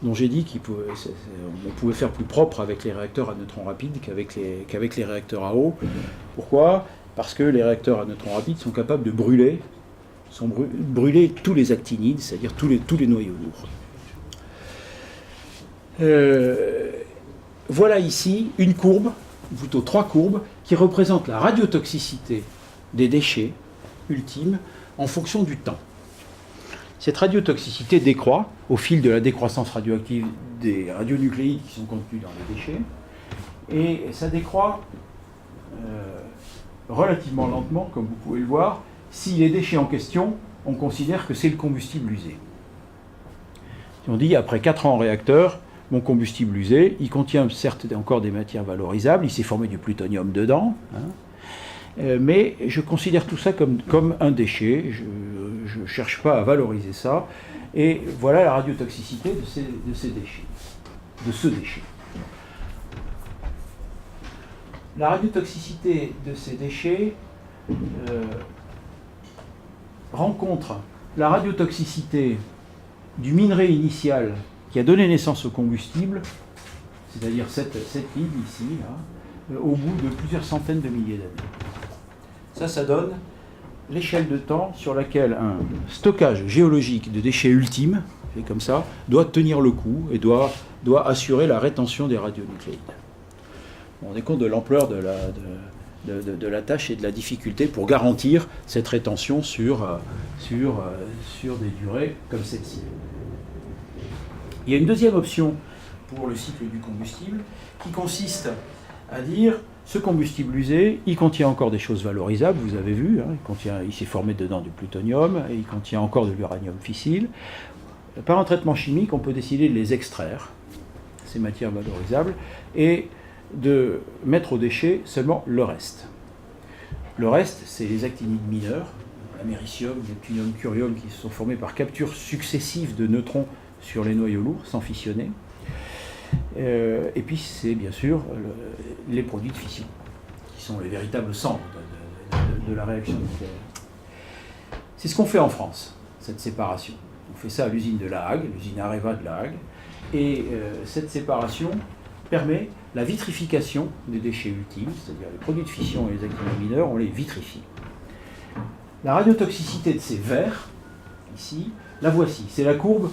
dont j'ai dit qu'on pouvait faire plus propre avec les réacteurs à neutrons rapides qu'avec les réacteurs à eau. Pourquoi? Parce que les réacteurs à neutrons rapides sont capables de brûler tous les actinides, c'est-à-dire tous les noyaux lourds. Voilà ici une courbe, ou plutôt trois courbes, qui représentent la radiotoxicité des déchets ultimes en fonction du temps. Cette radiotoxicité décroît au fil de la décroissance radioactive des radionucléides qui sont contenus dans les déchets, et ça décroît relativement lentement, comme vous pouvez le voir. Si les déchets en question, on considère que c'est le combustible usé. Si on dit, après 4 ans en réacteur, mon combustible usé, il contient certes encore des matières valorisables, il s'est formé du plutonium dedans, mais je considère tout ça comme un déchet, je ne cherche pas à valoriser ça, et voilà la radiotoxicité de ce déchet. La radiotoxicité de ces déchets rencontre la radiotoxicité du minerai initial qui a donné naissance au combustible, c'est-à-dire cette ligne ici, là, au bout de plusieurs centaines de milliers d'années. Ça donne l'échelle de temps sur laquelle un stockage géologique de déchets ultimes, fait comme ça, doit tenir le coup et doit assurer la rétention des radionucléides. On est compte de l'ampleur de la tâche et de la difficulté pour garantir cette rétention sur des durées comme celle-ci. Il y a une deuxième option pour le cycle du combustible qui consiste à dire ce combustible usé, il contient encore des choses valorisables, vous avez vu, il s'est formé dedans du plutonium, et il contient encore de l'uranium fissile. Par un traitement chimique, on peut décider de les extraire, ces matières valorisables, et de mettre au déchet seulement le reste. Le reste, c'est les actinides mineurs, américium, neptunium, curium, qui se sont formés par capture successive de neutrons sur les noyaux lourds, sans fissionner. Et puis c'est bien sûr les produits de fission, qui sont les véritables cendres de la réaction nucléaire. C'est ce qu'on fait en France, cette séparation. On fait ça à l'usine de La Hague, l'usine Areva de La Hague, et cette séparation permet la vitrification des déchets ultimes, c'est-à-dire les produits de fission et les actinides mineurs, on les vitrifie. La radiotoxicité de ces verres, ici, la voici, c'est la courbe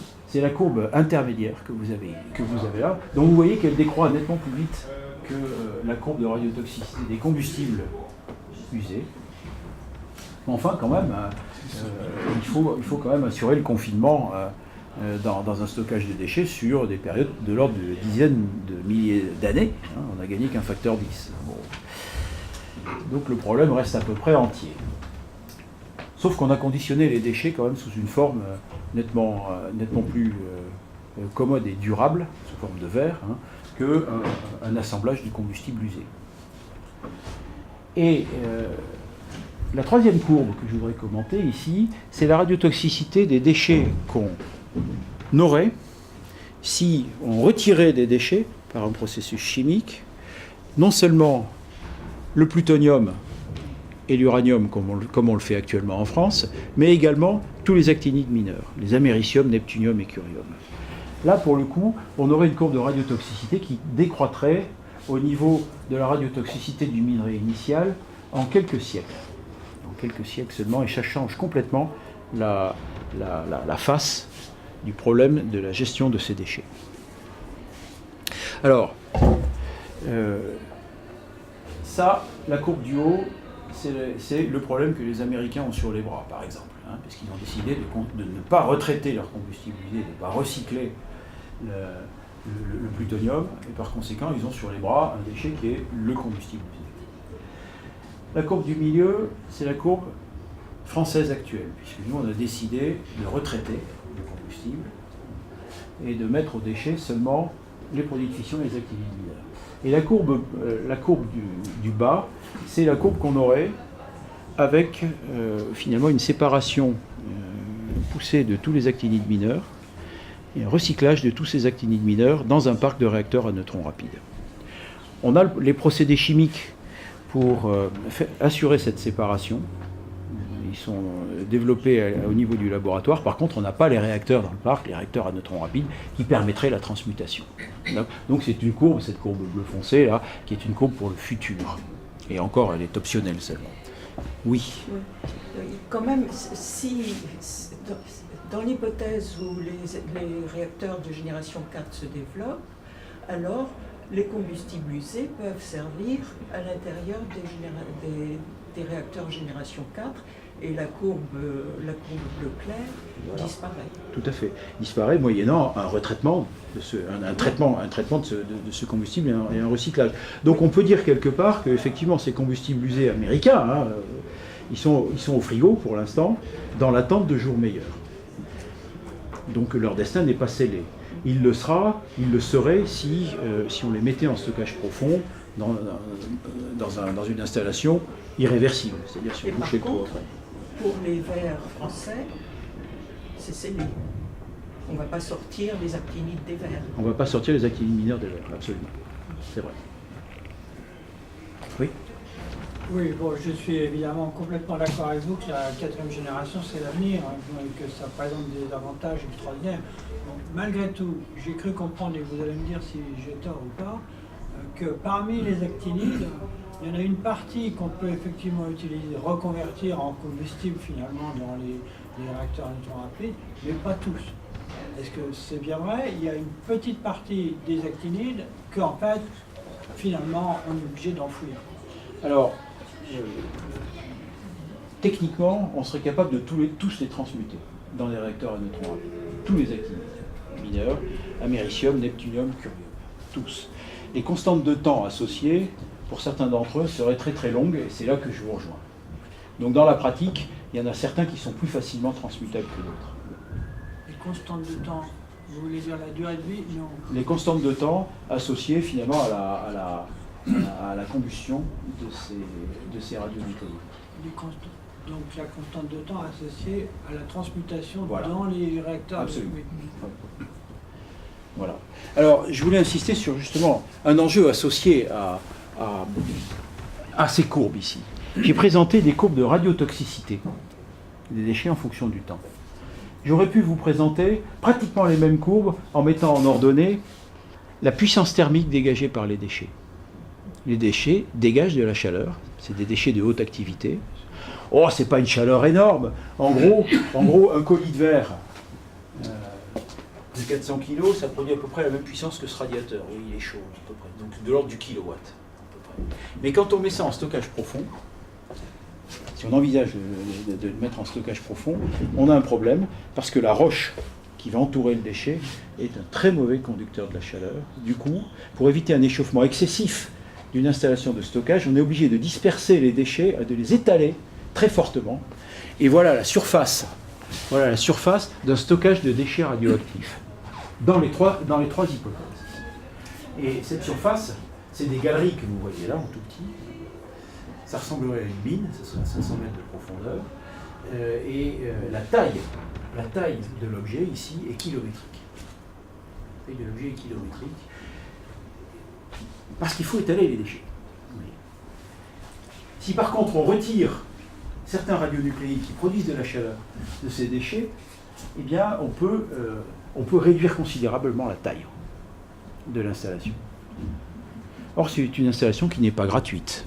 intermédiaire que vous avez là, dont vous voyez qu'elle décroît nettement plus vite que la courbe de radiotoxicité des combustibles usés. Enfin, quand même, il faut quand même assurer le confinement dans un stockage de déchets sur des périodes de l'ordre de dizaines de milliers d'années. Hein, on n'a gagné qu'un facteur 10. Bon. Donc le problème reste à peu près entier. Sauf qu'on a conditionné les déchets quand même sous une forme nettement plus commode et durable, sous forme de verre, hein, qu'un assemblage du combustible usé. Et la troisième courbe que je voudrais commenter ici, c'est la radiotoxicité des déchets qu'on aurait si on retirait des déchets par un processus chimique, non seulement le plutonium et l'uranium comme on le fait actuellement en France, mais également tous les actinides mineurs, les américium, neptunium et curium. Là, pour le coup, on aurait une courbe de radiotoxicité qui décroîtrait au niveau de la radiotoxicité du minerai initial en quelques siècles. En quelques siècles seulement, et ça change complètement la face du problème de la gestion de ces déchets. Alors, ça, la courbe du haut, c'est le problème que les Américains ont sur les bras, par exemple, hein, parce qu'ils ont décidé de ne pas retraiter leur combustible usé, de ne pas recycler le plutonium, et par conséquent, ils ont sur les bras un déchet qui est le combustible usé. La courbe du milieu, c'est la courbe française actuelle, puisque nous, on a décidé de retraiter le combustible et de mettre au déchet seulement les produits de fission et les actinides mineurs. Et la courbe du bas, c'est la courbe qu'on aurait avec finalement une séparation poussée de tous les actinides mineurs et un recyclage de tous ces actinides mineurs dans un parc de réacteurs à neutrons rapides. On a les procédés chimiques pour assurer cette séparation. Ils sont développés au niveau du laboratoire. Par contre, on n'a pas les réacteurs dans le parc, les réacteurs à neutrons rapides, qui permettraient la transmutation. Donc c'est une courbe, cette courbe bleu foncé, là, qui est une courbe pour le futur. Et encore, elle est optionnelle seulement. Oui. Quand même, si dans l'hypothèse où les réacteurs de génération 4 se développent, alors les combustibles usés peuvent servir à l'intérieur des réacteurs génération 4 et la courbe bleu clair disparaît. Tout à fait. Disparaît moyennant un retraitement, un traitement de ce combustible et un recyclage. Donc on peut dire quelque part qu'effectivement ces combustibles usés américains, hein, ils sont au frigo pour l'instant, dans l'attente de jours meilleurs. Donc leur destin n'est pas scellé. Il le serait si on les mettait en stockage profond dans une installation irréversible, c'est-à-dire sur boucher le trou après. Pour les verres français, c'est scellé. On ne va pas sortir les actinides des verres. On ne va pas sortir les actinides mineurs des verres, absolument. C'est vrai. Oui. Oui, bon, je suis évidemment complètement d'accord avec vous que la 4e génération, c'est l'avenir, hein, et que ça présente des avantages extraordinaires. Donc, malgré tout, j'ai cru comprendre, et vous allez me dire si j'ai tort ou pas, que parmi les actinides, il y en a une partie qu'on peut effectivement utiliser, reconvertir en combustible finalement dans les réacteurs à neutrons rapides, mais pas tous. Est-ce que c'est bien vrai? Il y a une petite partie des actinides qu'en fait, finalement, on est obligé d'enfouir. Alors, techniquement, on serait capable de tous les transmuter dans les réacteurs à neutrons rapides. Tous les actinides mineurs, américium, neptunium, curium, tous. Les constantes de temps associées, pour certains d'entre eux, seraient très très longues, et c'est là que je vous rejoins. Donc dans la pratique, il y en a certains qui sont plus facilement transmutables que d'autres. Les constantes de temps, vous voulez dire la durée de vie? Non. Les constantes de temps associées finalement à la combustion de ces radionucléides. Donc la constante de temps associée à la transmutation voilà. Dans les réacteurs. Absolument. Voilà. Alors, je voulais insister sur justement un enjeu associé à ces courbes ici. J'ai présenté des courbes de radiotoxicité des déchets en fonction du temps. J'aurais pu vous présenter pratiquement les mêmes courbes en mettant en ordonnée la puissance thermique dégagée par les déchets. Les déchets dégagent de la chaleur, c'est des déchets de haute activité. Oh, c'est pas une chaleur énorme. En gros, un colis de verre de 400 kg, ça produit à peu près la même puissance que ce radiateur. Oui, il est chaud, à peu près. Donc de l'ordre du kilowatt, à peu près. Mais quand on met ça en stockage profond, si on envisage de le mettre en stockage profond, on a un problème, parce que la roche qui va entourer le déchet est un très mauvais conducteur de la chaleur. Du coup, pour éviter un échauffement excessif d'une installation de stockage, on est obligé de disperser les déchets, de les étaler très fortement. Et voilà la surface d'un stockage de déchets radioactifs dans les trois hypothèses. Et cette surface, c'est des galeries que vous voyez là en tout petit. Ça ressemblerait à une mine, ça serait à 500 mètres de profondeur. La taille de l'objet ici est kilométrique. La taille de l'objet est kilométrique. Parce qu'il faut étaler les déchets. Si par contre on retire certains radionucléides qui produisent de la chaleur de ces déchets, eh bien on peut réduire considérablement la taille de l'installation. Or c'est une installation qui n'est pas gratuite.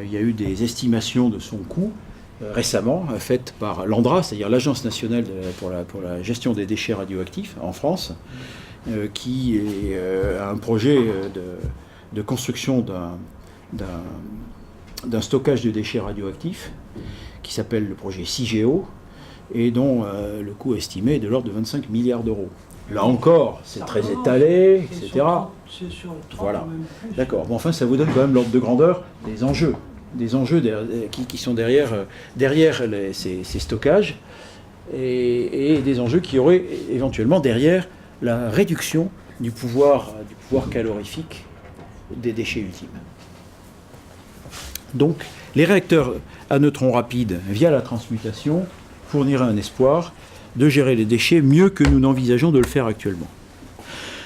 Il y a eu des estimations de son coût récemment faites par l'ANDRA, c'est-à-dire l'Agence nationale pour la gestion des déchets radioactifs en France, qui a un projet de construction d'un stockage de déchets radioactifs qui s'appelle le projet CIGEO et dont le coût estimé est de l'ordre de 25 milliards d'euros. Là encore, c'est très étalé, etc. C'est sur 30, voilà. même plus. D'accord. Bon, enfin, ça vous donne quand même l'ordre de grandeur des enjeux qui sont derrière ces stockages et des enjeux qui auraient éventuellement derrière la réduction du pouvoir calorifique des déchets ultimes. Donc, les réacteurs à neutrons rapides, via la transmutation, fourniraient un espoir de gérer les déchets mieux que nous n'envisageons de le faire actuellement.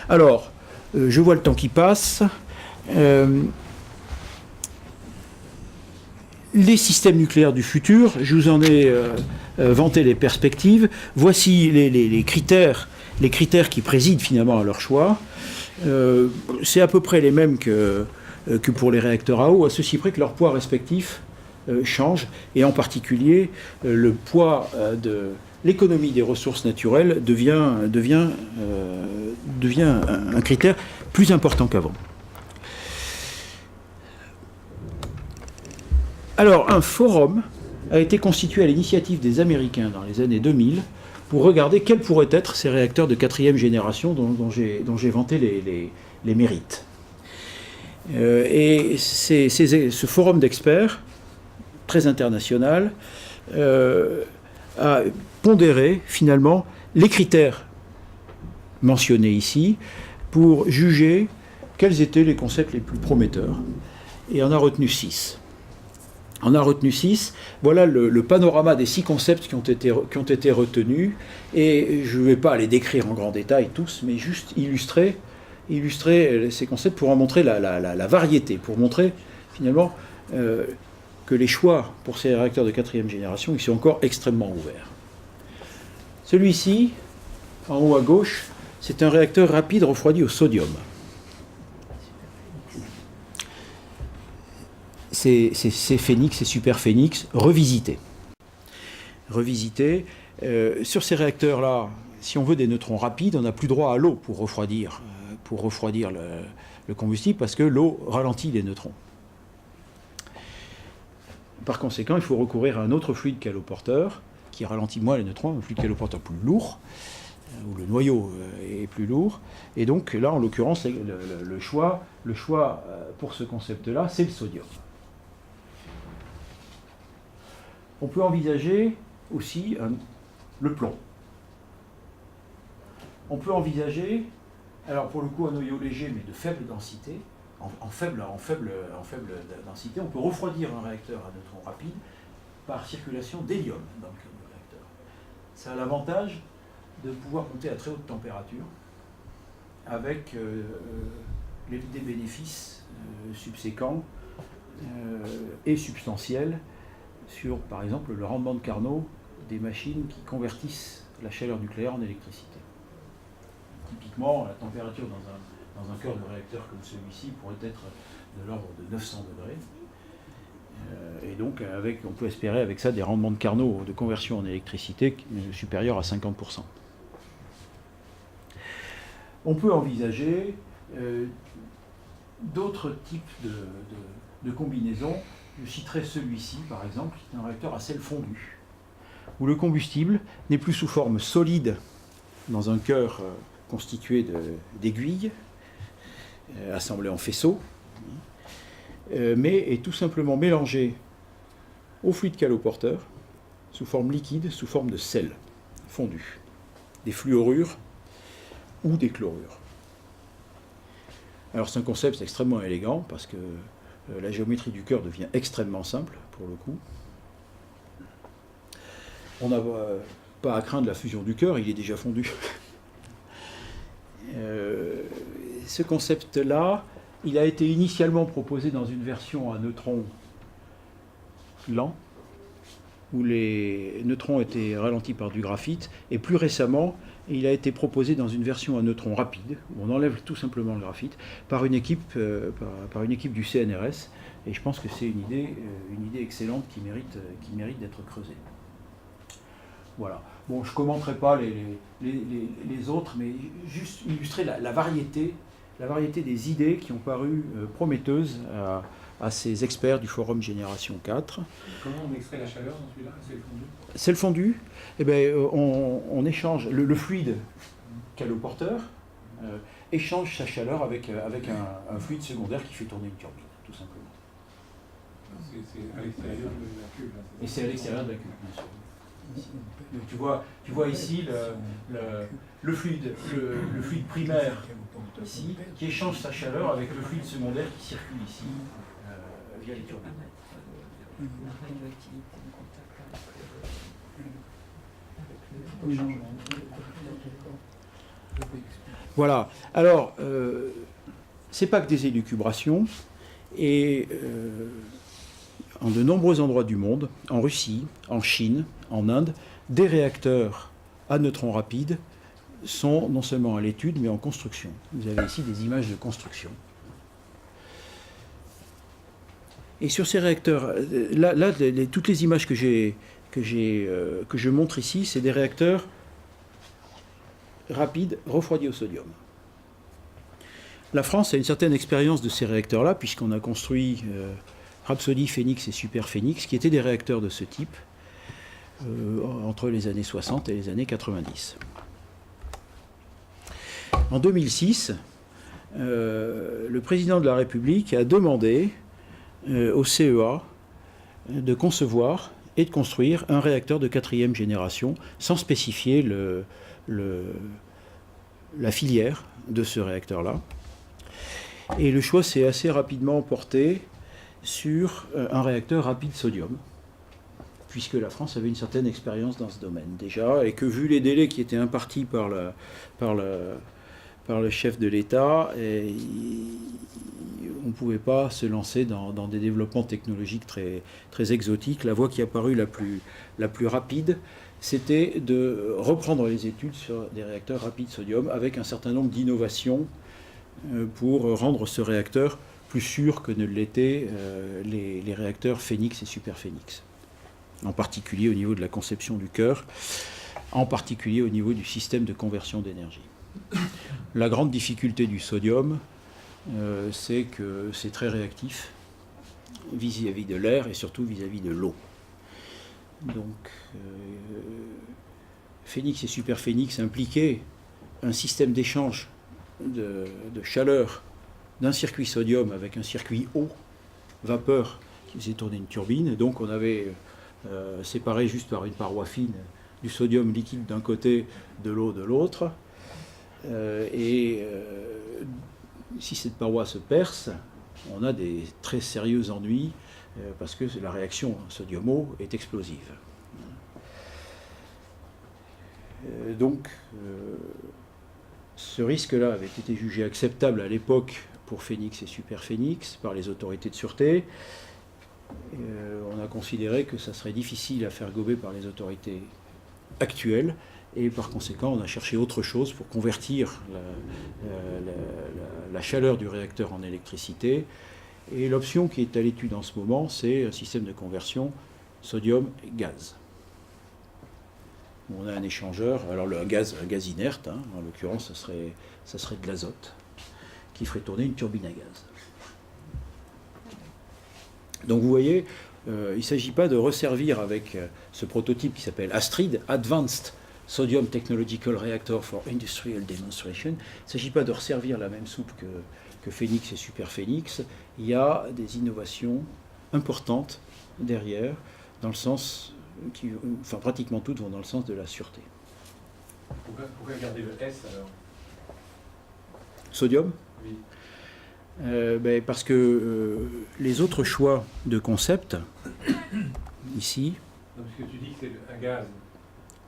Alors, je vois le temps qui passe. Les systèmes nucléaires du futur, je vous en ai vanté les perspectives. Voici les critères qui président finalement à leur choix. C'est à peu près les mêmes que pour les réacteurs à eau, à ceci près que leur poids respectif change, et en particulier le poids de l'économie des ressources naturelles devient un critère plus important qu'avant. Alors, un forum a été constitué à l'initiative des Américains dans les années 2000 pour regarder quels pourraient être ces réacteurs de 4e génération dont j'ai vanté les mérites. Et ce forum d'experts, très international, a pondéré finalement les critères mentionnés ici pour juger quels étaient les concepts les plus prometteurs. Et on a retenu 6. Voilà le panorama des 6 concepts qui ont été retenus, et je ne vais pas les décrire en grand détail tous, mais juste illustrer ces concepts pour en montrer la variété, pour montrer finalement que les choix pour ces réacteurs de 4e génération, ils sont encore extrêmement ouverts. Celui-ci, en haut à gauche, c'est un réacteur rapide refroidi au sodium. C'est Phénix, c'est Super Phénix, revisité. Sur ces réacteurs-là, si on veut des neutrons rapides, on n'a plus droit à l'eau pour refroidir le combustible, parce que l'eau ralentit les neutrons. Par conséquent, il faut recourir à un autre fluide caloporteur qui ralentit moins les neutrons, un fluide caloporteur plus lourd, où le noyau est plus lourd. Et donc là, en l'occurrence, le choix pour ce concept-là, c'est le sodium. On peut envisager aussi le plomb. On peut envisager, alors pour le coup, un noyau léger, mais de faible densité, en faible densité, on peut refroidir un réacteur à neutrons rapides par circulation d'hélium dans le cœur du réacteur. Ça a l'avantage de pouvoir monter à très haute température avec des bénéfices subséquents et substantiels sur, par exemple, le rendement de Carnot des machines qui convertissent la chaleur nucléaire en électricité. Typiquement, la température dans un cœur de réacteur comme celui-ci pourrait être de l'ordre de 900 degrés. Et donc, on peut espérer avec ça des rendements de Carnot de conversion en électricité supérieurs à 50%. On peut envisager d'autres types de combinaisons. Je citerai celui-ci, par exemple, qui est un réacteur à sel fondu, où le combustible n'est plus sous forme solide dans un cœur constitué d'aiguilles, assemblées en faisceaux, mais est tout simplement mélangé au fluide caloporteur sous forme liquide, sous forme de sel fondu, des fluorures ou des chlorures. Alors c'est un concept extrêmement élégant parce que la géométrie du cœur devient extrêmement simple pour le coup. On n'a pas à craindre la fusion du cœur, il est déjà fondu. Ce concept-là, il a été initialement proposé dans une version à neutrons lents, où les neutrons étaient ralentis par du graphite, et plus récemment, il a été proposé dans une version à neutrons rapides, où on enlève tout simplement le graphite, par une équipe du CNRS, et je pense que c'est une idée excellente qui mérite d'être creusée. Voilà. Bon, je ne commenterai pas les autres, mais juste illustrer la variété des idées qui ont paru prometteuses à ces experts du Forum Génération 4. Comment on extrait la chaleur dans celui-là? C'est le fondu? C'est le fondu. Eh bien, on échange le fluide caloporteur échange sa chaleur avec un fluide secondaire qui fait tourner une turbine, tout simplement. C'est à l'extérieur de la cuve. Là, et c'est à l'extérieur de la cuve, bien sûr. Donc tu vois ici le fluide primaire ici, qui échange sa chaleur avec le fluide secondaire qui circule ici via les turbines. Voilà. Alors, c'est pas que des élucubrations, et en de nombreux endroits du monde, en Russie, en Chine, en Inde, des réacteurs à neutrons rapides sont non seulement à l'étude, mais en construction. Vous avez ici des images de construction. Et sur ces réacteurs, toutes les images que je montre ici, c'est des réacteurs rapides refroidis au sodium. La France a une certaine expérience de ces réacteurs-là, puisqu'on a construit Rhapsody, Phoenix et Super Phoenix, qui étaient des réacteurs de ce type entre les années 60 et les années 90. En 2006, le président de la République a demandé au CEA de concevoir et de construire un réacteur de 4e génération sans spécifier la filière de ce réacteur-là. Et le choix s'est assez rapidement porté sur un réacteur rapide sodium, puisque la France avait une certaine expérience dans ce domaine déjà, et que vu les délais qui étaient impartis par le chef de l'État, on ne pouvait pas se lancer dans des développements technologiques très, très exotiques. La voie qui a paru la plus rapide, c'était de reprendre les études sur des réacteurs rapides sodium avec un certain nombre d'innovations pour rendre ce réacteur plus sûr que ne l'étaient les réacteurs Phoenix et Super Phoenix. En particulier au niveau de la conception du cœur, en particulier au niveau du système de conversion d'énergie. La grande difficulté du sodium, c'est que c'est très réactif vis-à-vis de l'air et surtout vis-à-vis de l'eau. Donc, Phoenix et Super Phoenix impliquaient un système d'échange de chaleur d'un circuit sodium avec un circuit eau, vapeur, qui faisait tourner une turbine. Et donc on avait séparé juste par une paroi fine du sodium liquide d'un côté, de l'eau de l'autre. Si cette paroi se perce, on a des très sérieux ennuis parce que la réaction sodium-eau est explosive. Ce risque-là avait été jugé acceptable à l'époque pour Phoenix et Super Phoenix par les autorités de sûreté. On a considéré que ça serait difficile à faire gober par les autorités actuelles, et par conséquent on a cherché autre chose pour convertir la chaleur du réacteur en électricité, et l'option qui est à l'étude en ce moment, c'est un système de conversion sodium-gaz. On a un échangeur, alors un gaz inerte, hein, en l'occurrence ça serait de l'azote, qui ferait tourner une turbine à gaz. Donc vous voyez, il ne s'agit pas de resservir avec ce prototype qui s'appelle Astrid, Advanced Sodium Technological Reactor for Industrial Demonstration. Il ne s'agit pas de resservir la même soupe que Phénix et Superphénix. Il y a des innovations importantes derrière, dans le sens enfin pratiquement toutes vont dans le sens de la sûreté. Pourquoi garder le S alors? Sodium? Oui. Parce que les autres choix de concept, ici... Non, parce que tu dis que c'est un gaz.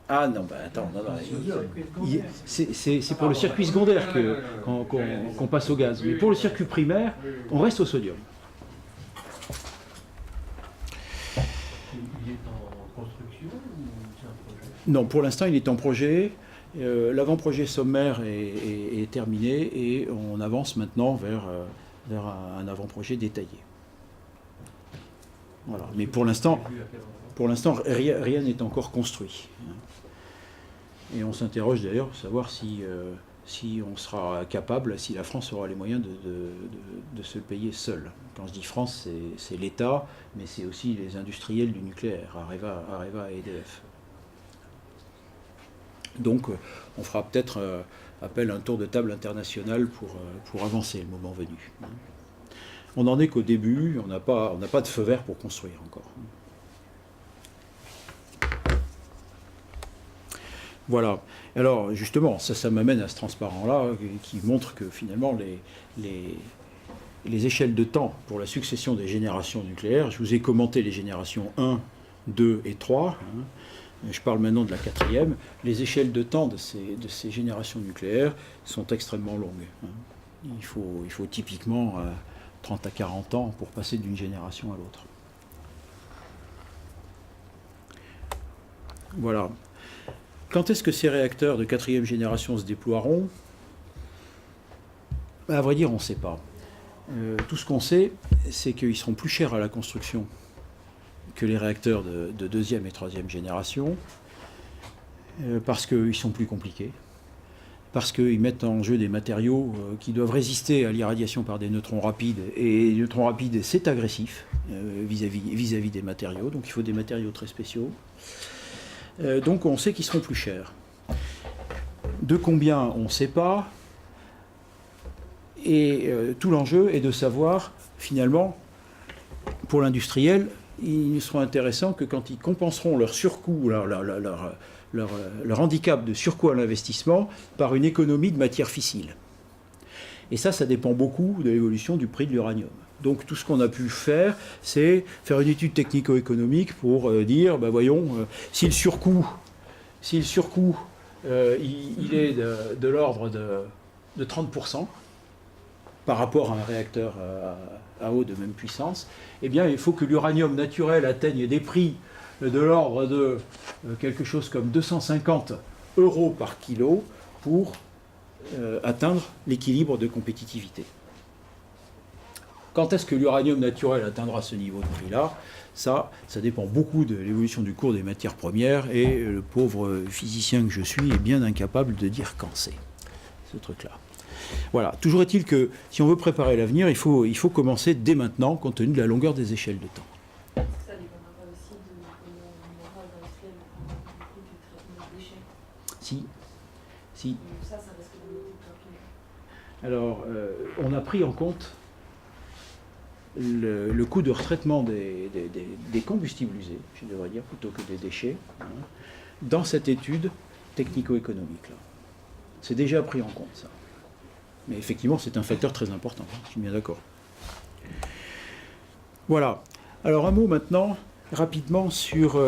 Ah non, attends, non, Circuit secondaire. c'est pour le circuit secondaire qu'on passe au gaz. Mais pour le circuit primaire, on reste au sodium. Il est en construction ou c'est un projet? Non, pour l'instant, il est en projet. L'avant-projet sommaire est terminé et on avance maintenant vers un avant-projet détaillé. Voilà. Mais pour l'instant, rien n'est encore construit. Et on s'interroge d'ailleurs pour savoir si on sera capable, si la France aura les moyens de se payer seule. Quand je dis France, c'est l'État, mais c'est aussi les industriels du nucléaire, Areva et EDF. Donc on fera peut-être appel à un tour de table international pour avancer le moment venu. On n'en est qu'au début, on n'a pas de feu vert pour construire encore. Voilà. Alors justement, ça m'amène à ce transparent-là qui montre que finalement les échelles de temps pour la succession des générations nucléaires, je vous ai commenté les générations 1, 2 et 3, je parle maintenant de la 4e, les échelles de temps de ces générations nucléaires sont extrêmement longues. Il faut typiquement 30 à 40 ans pour passer d'une génération à l'autre. Voilà. Quand est-ce que ces réacteurs de 4e génération se déploieront? À vrai dire, on ne sait pas. Tout ce qu'on sait, c'est qu'ils seront plus chers à la construction que les réacteurs de 2e et 3e génération, parce qu'ils sont plus compliqués, parce qu'ils mettent en jeu des matériaux qui doivent résister à l'irradiation par des neutrons rapides, et les neutrons rapides, c'est agressif vis-à-vis des matériaux, donc il faut des matériaux très spéciaux. Donc on sait qu'ils seront plus chers. De combien, on ne sait pas. Et tout l'enjeu est de savoir, finalement, pour l'industriel, ils ne seront intéressants que quand ils compenseront leur surcoût, leur handicap de surcoût à l'investissement par une économie de matières fissiles. Et ça dépend beaucoup de l'évolution du prix de l'uranium. Donc tout ce qu'on a pu faire, c'est faire une étude technico-économique pour dire, voyons, si le surcoût il est de l'ordre de 30% par rapport à un réacteur à eau de même puissance, eh bien il faut que l'uranium naturel atteigne des prix de l'ordre de quelque chose comme 250 € par kilo pour atteindre l'équilibre de compétitivité. Quand est-ce que l'uranium naturel atteindra ce niveau de prix-là? Ça dépend beaucoup de l'évolution du cours des matières premières, et le pauvre physicien que je suis est bien incapable de dire quand c'est, ce truc-là. Voilà. Toujours est-il que si on veut préparer l'avenir, il faut commencer dès maintenant, compte tenu de la longueur des échelles de temps. Ça dépendra pas aussi de comment on aura d'industriel du traitement des déchets. Si. Donc ça risque de nous coûter. Alors, on a pris en compte le coût de retraitement des combustibles usés, je devrais dire, plutôt que des déchets, dans cette étude technico-économique. C'est déjà pris en compte, ça. Mais effectivement, c'est un facteur très important, je suis bien d'accord. Voilà. Alors, un mot maintenant, rapidement, sur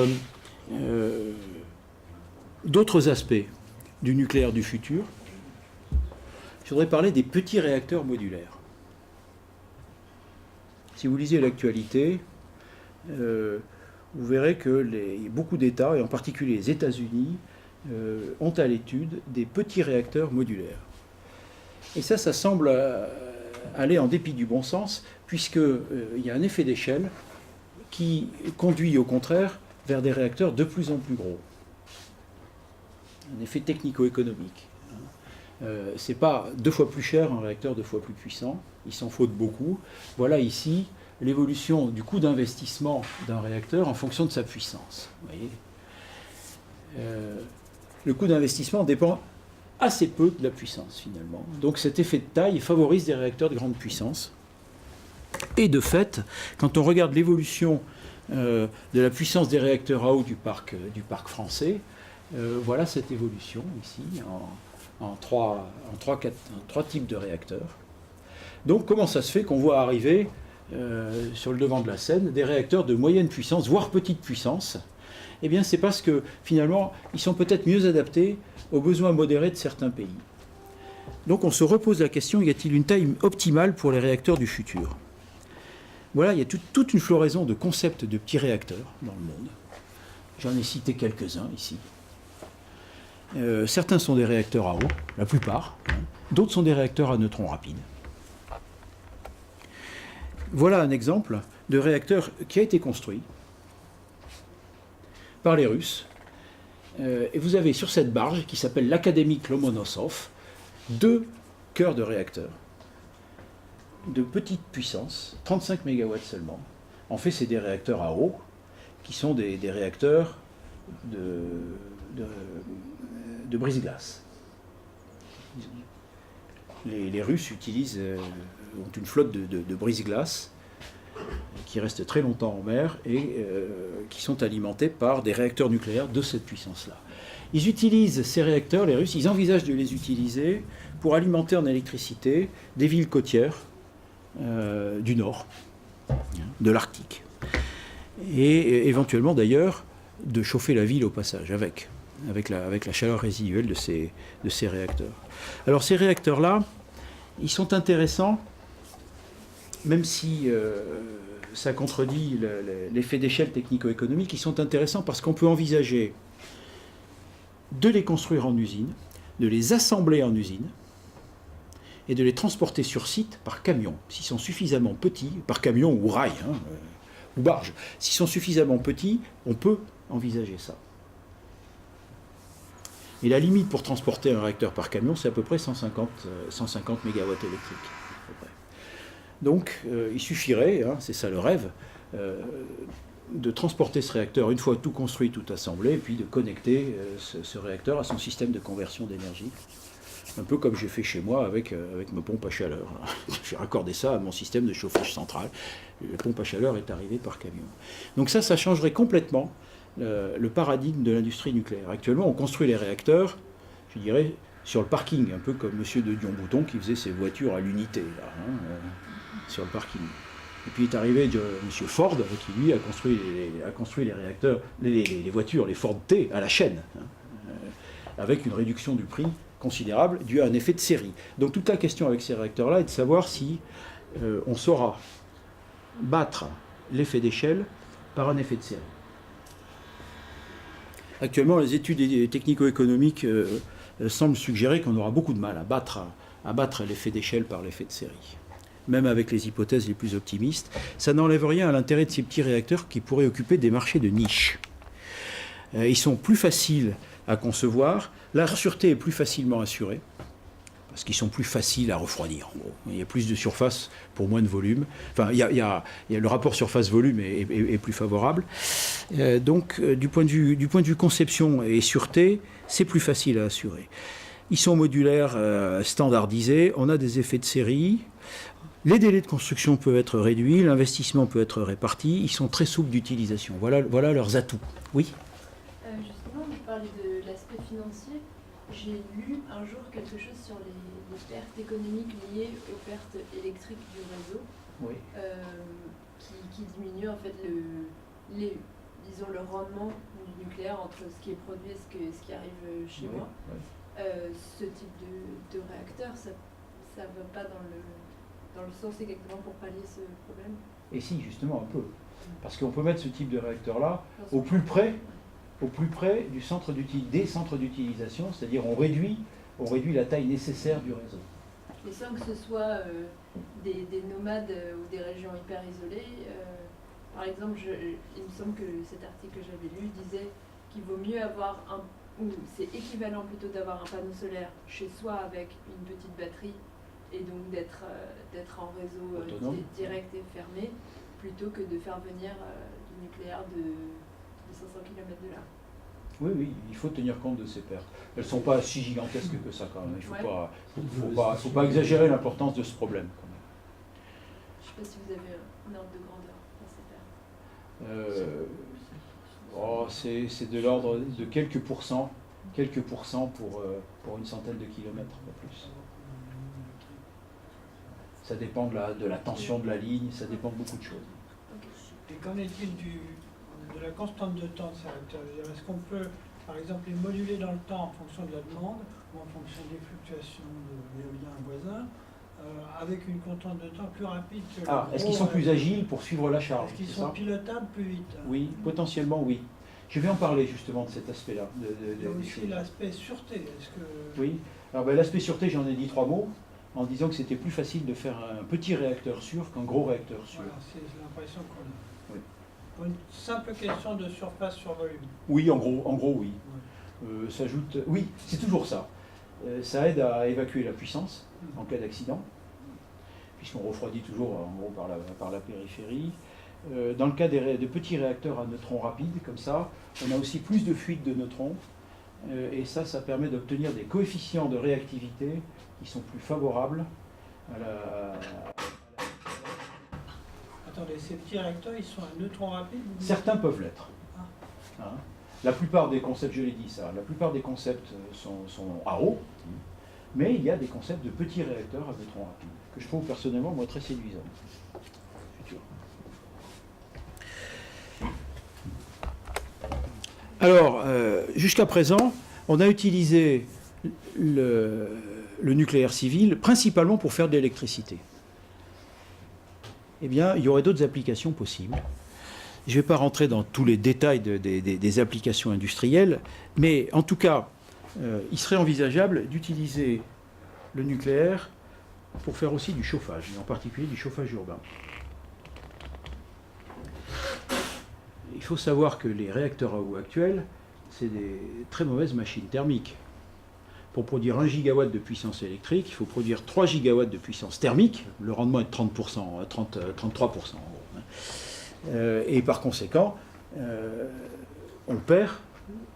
d'autres aspects du nucléaire du futur. Je voudrais parler des petits réacteurs modulaires. Si vous lisez l'actualité, vous verrez que beaucoup d'États, et en particulier les États-Unis, ont à l'étude des petits réacteurs modulaires. Et ça semble aller en dépit du bon sens, puisqu'il y a un effet d'échelle qui conduit au contraire vers des réacteurs de plus en plus gros. Un effet technico-économique. C'est pas 2 fois plus cher un réacteur 2 fois plus puissant, il s'en faut de beaucoup. Voilà ici l'évolution du coût d'investissement d'un réacteur en fonction de sa puissance. Vous voyez, le coût d'investissement dépend assez peu de la puissance finalement. Donc cet effet de taille favorise des réacteurs de grande puissance. Et de fait, quand on regarde l'évolution de la puissance des réacteurs à eau du parc français, voilà cette évolution ici en trois types de réacteurs. Donc comment ça se fait qu'on voit arriver sur le devant de la scène des réacteurs de moyenne puissance, voire petite puissance? Eh bien c'est parce que finalement ils sont peut-être mieux adaptés aux besoins modérés de certains pays. Donc on se repose la question, y a-t-il une taille optimale pour les réacteurs du futur? Voilà, il y a toute une floraison de concepts de petits réacteurs dans le monde. J'en ai cité quelques-uns ici. Certains sont des réacteurs à eau, la plupart. D'autres sont des réacteurs à neutrons rapides. Voilà un exemple de réacteur qui a été construit par les Russes. Et vous avez sur cette barge, qui s'appelle l'Académique Lomonosov, 2 cœurs de réacteurs de petite puissance, 35 MW seulement. En fait, c'est des réacteurs à eau, qui sont des réacteurs de brise-glace. Les Russes ont une flotte de brise-glace qui restent très longtemps en mer et qui sont alimentés par des réacteurs nucléaires de cette puissance-là. Ils utilisent ces réacteurs, les Russes, ils envisagent de les utiliser pour alimenter en électricité des villes côtières du Nord, de l'Arctique. Et éventuellement d'ailleurs de chauffer la ville au passage avec la chaleur résiduelle de ces réacteurs. Alors ces réacteurs-là, ils sont intéressants, même si ça contredit l'effet d'échelle technico-économique, ils sont intéressants parce qu'on peut envisager de les construire en usine, de les assembler en usine, et de les transporter sur site par camion, s'ils sont suffisamment petits, par camion ou rail, ou barge. S'ils sont suffisamment petits, on peut envisager ça. Et la limite pour transporter un réacteur par camion, c'est à peu près 150 MW électriques. Donc il suffirait, c'est ça le rêve, de transporter ce réacteur une fois tout construit, tout assemblé, et puis de connecter ce réacteur à son système de conversion d'énergie. Un peu comme j'ai fait chez moi avec ma pompe à chaleur. J'ai raccordé ça à mon système de chauffage central. La pompe à chaleur est arrivée par camion. Donc ça changerait complètement le paradigme de l'industrie nucléaire. Actuellement, on construit les réacteurs, je dirais, sur le parking, un peu comme M. de Dion-Bouton qui faisait ses voitures à l'unité, sur le parking. Et puis est arrivé M. Ford, qui lui a construit les réacteurs, les voitures, les Ford T, à la chaîne, avec une réduction du prix considérable dû à un effet de série. Donc toute la question avec ces réacteurs-là est de savoir si on saura battre l'effet d'échelle par un effet de série. Actuellement, les études technico-économiques semblent suggérer qu'on aura beaucoup de mal à battre l'effet d'échelle par l'effet de série. Même avec les hypothèses les plus optimistes, ça n'enlève rien à l'intérêt de ces petits réacteurs qui pourraient occuper des marchés de niche. Ils sont plus faciles à concevoir, la sûreté est plus facilement assurée, parce qu'ils sont plus faciles à refroidir. Il y a plus de surface pour moins de volume. Enfin, il y a le rapport surface-volume est plus favorable. Donc, du point de vue conception et sûreté, c'est plus facile à assurer. Ils sont modulaires, standardisés, on a des effets de série. Les délais de construction peuvent être réduits, l'investissement peut être réparti, ils sont très souples d'utilisation. Voilà leurs atouts. Oui ? Justement, vous parlez de l'aspect financier. J'ai lu un jour quelque chose sur les pertes économiques liées aux pertes électriques du réseau, Oui. qui diminuent en fait disons le rendement du nucléaire entre ce qui est produit et ce qui arrive chez moi. Oui. Ce type de réacteur, ça ne va pas dans le sens exactement pour pallier ce problème. Et si, justement, un peu. Parce qu'on peut mettre ce type de réacteur-là au plus près des centres d'utilisation, c'est-à-dire on réduit la taille nécessaire du réseau. Et sans que ce soit des nomades ou des régions hyper isolées. Par exemple, il me semble que cet article que j'avais lu disait qu'il vaut mieux avoir ou c'est équivalent plutôt d'avoir un panneau solaire chez soi avec une petite batterie et donc d'être en réseau direct et fermé, plutôt que de faire venir du nucléaire de 500 km de là. Oui, oui, il faut tenir compte de ces pertes. Elles ne sont pas si gigantesques que ça quand même. Il ne faut pas exagérer l'importance de ce problème. Quand même. Je ne sais pas si vous avez un ordre de grandeur dans ces pertes. C'est de l'ordre de quelques pourcents pour une centaine de kilomètres, pas plus. Ça dépend de la tension de la ligne, ça dépend de beaucoup de choses. Et qu'en est-il de la constante de temps de ces réacteurs? Je veux dire, est-ce qu'on peut, par exemple, les moduler dans le temps en fonction de la demande ou en fonction des fluctuations de l'éolien voisin, avec une constante de temps plus rapide que le Est-ce qu'ils sont plus agiles pour suivre la charge? Est-ce qu'ils sont pilotables plus vite? Oui, potentiellement oui. Je vais en parler justement de cet aspect-là. Il y a aussi l'aspect sûreté. Est-ce que... Oui. Alors l'aspect sûreté, j'en ai dit 3 mots, en disant que c'était plus facile de faire un petit réacteur sûr qu'un gros réacteur sûr. Voilà, c'est l'impression qu'on a. Oui. Pour une simple question de surface sur volume. Oui, en gros oui. Ouais. S'ajoute, oui, c'est toujours ça. Ça aide à évacuer la puissance en cas d'accident, puisqu'on refroidit toujours en gros par la périphérie. Dans le cas de petits réacteurs à neutrons rapides, comme ça, on a aussi plus de fuite de neutrons, et ça permet d'obtenir des coefficients de réactivité qui sont plus favorables à la... Attendez, ces petits réacteurs, ils sont à neutrons rapides? Certains peuvent l'être. Hein. La plupart des concepts, je l'ai dit ça, la plupart des concepts sont à eau, mais il y a des concepts de petits réacteurs à neutrons rapides, que je trouve personnellement, moi, très séduisants. Alors, jusqu'à présent, on a utilisé le nucléaire civil principalement pour faire de l'électricité. Eh bien, il y aurait d'autres applications possibles. Je ne vais pas rentrer dans tous les détails des applications industrielles, mais en tout cas, il serait envisageable d'utiliser le nucléaire pour faire aussi du chauffage, et en particulier du chauffage urbain. Il faut savoir que les réacteurs à eau actuels, c'est des très mauvaises machines thermiques. Pour produire 1 gigawatt de puissance électrique, il faut produire 3 gigawatts de puissance thermique. Le rendement est de 33% en gros. Et par conséquent, on perd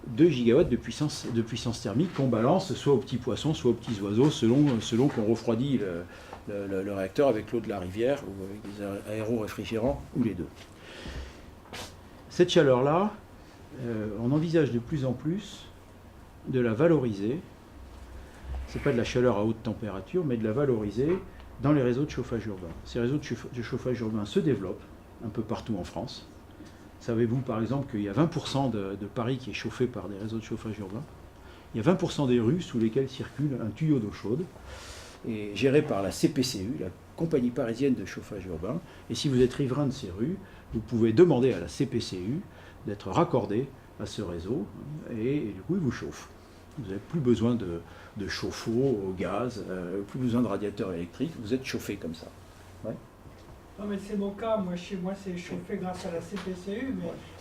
2 gigawatts de puissance thermique qu'on balance soit aux petits poissons, soit aux petits oiseaux, selon qu'on refroidit le réacteur avec l'eau de la rivière ou avec des aéroréfrigérants, ou les deux. Cette chaleur-là, on envisage de plus en plus de la valoriser. Ce n'est pas de la chaleur à haute température, mais de la valoriser dans les réseaux de chauffage urbain. Ces réseaux de chauffage urbain se développent un peu partout en France. Savez-vous par exemple qu'il y a 20% de Paris qui est chauffé par des réseaux de chauffage urbain? Il y a 20% des rues sous lesquelles circule un tuyau d'eau chaude, et géré par la CPCU, la Compagnie parisienne de chauffage urbain. Et si vous êtes riverain de ces rues, vous pouvez demander à la CPCU d'être raccordé à ce réseau, et du coup, il vous chauffe. Vous n'avez plus besoin de chauffe-eau au gaz, plus besoin de radiateur électrique, vous êtes chauffé comme ça. Ouais. Non mais c'est mon cas, moi chez moi c'est chauffé grâce à la CPCU,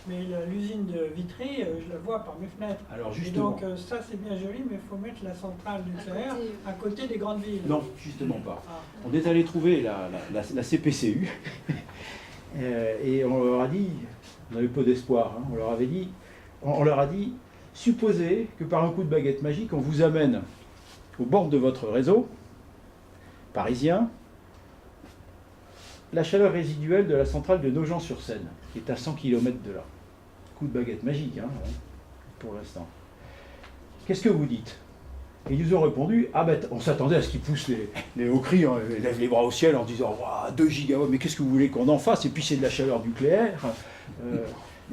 mais l'usine de Vitry, je la vois par mes fenêtres. Alors justement, et donc ça c'est bien joli, mais il faut mettre la centrale nucléaire à côté des grandes villes. Non, justement pas. On est allé trouver la CPCU, et on leur a dit, on avait peu d'espoir, hein, on leur a dit, supposez que par un coup de baguette magique, on vous amène au bord de votre réseau parisien la chaleur résiduelle de la centrale de Nogent-sur-Seine, qui est à 100 km de là. Coup de baguette magique, hein, pour l'instant. Qu'est-ce que vous dites? Et ils nous ont répondu, ah ben on s'attendait à ce qu'ils poussent les hauts cris, hein, lèvent les bras au ciel en disant, 2 gigawatts, mais qu'est-ce que vous voulez qu'on en fasse? Et puis c'est de la chaleur nucléaire,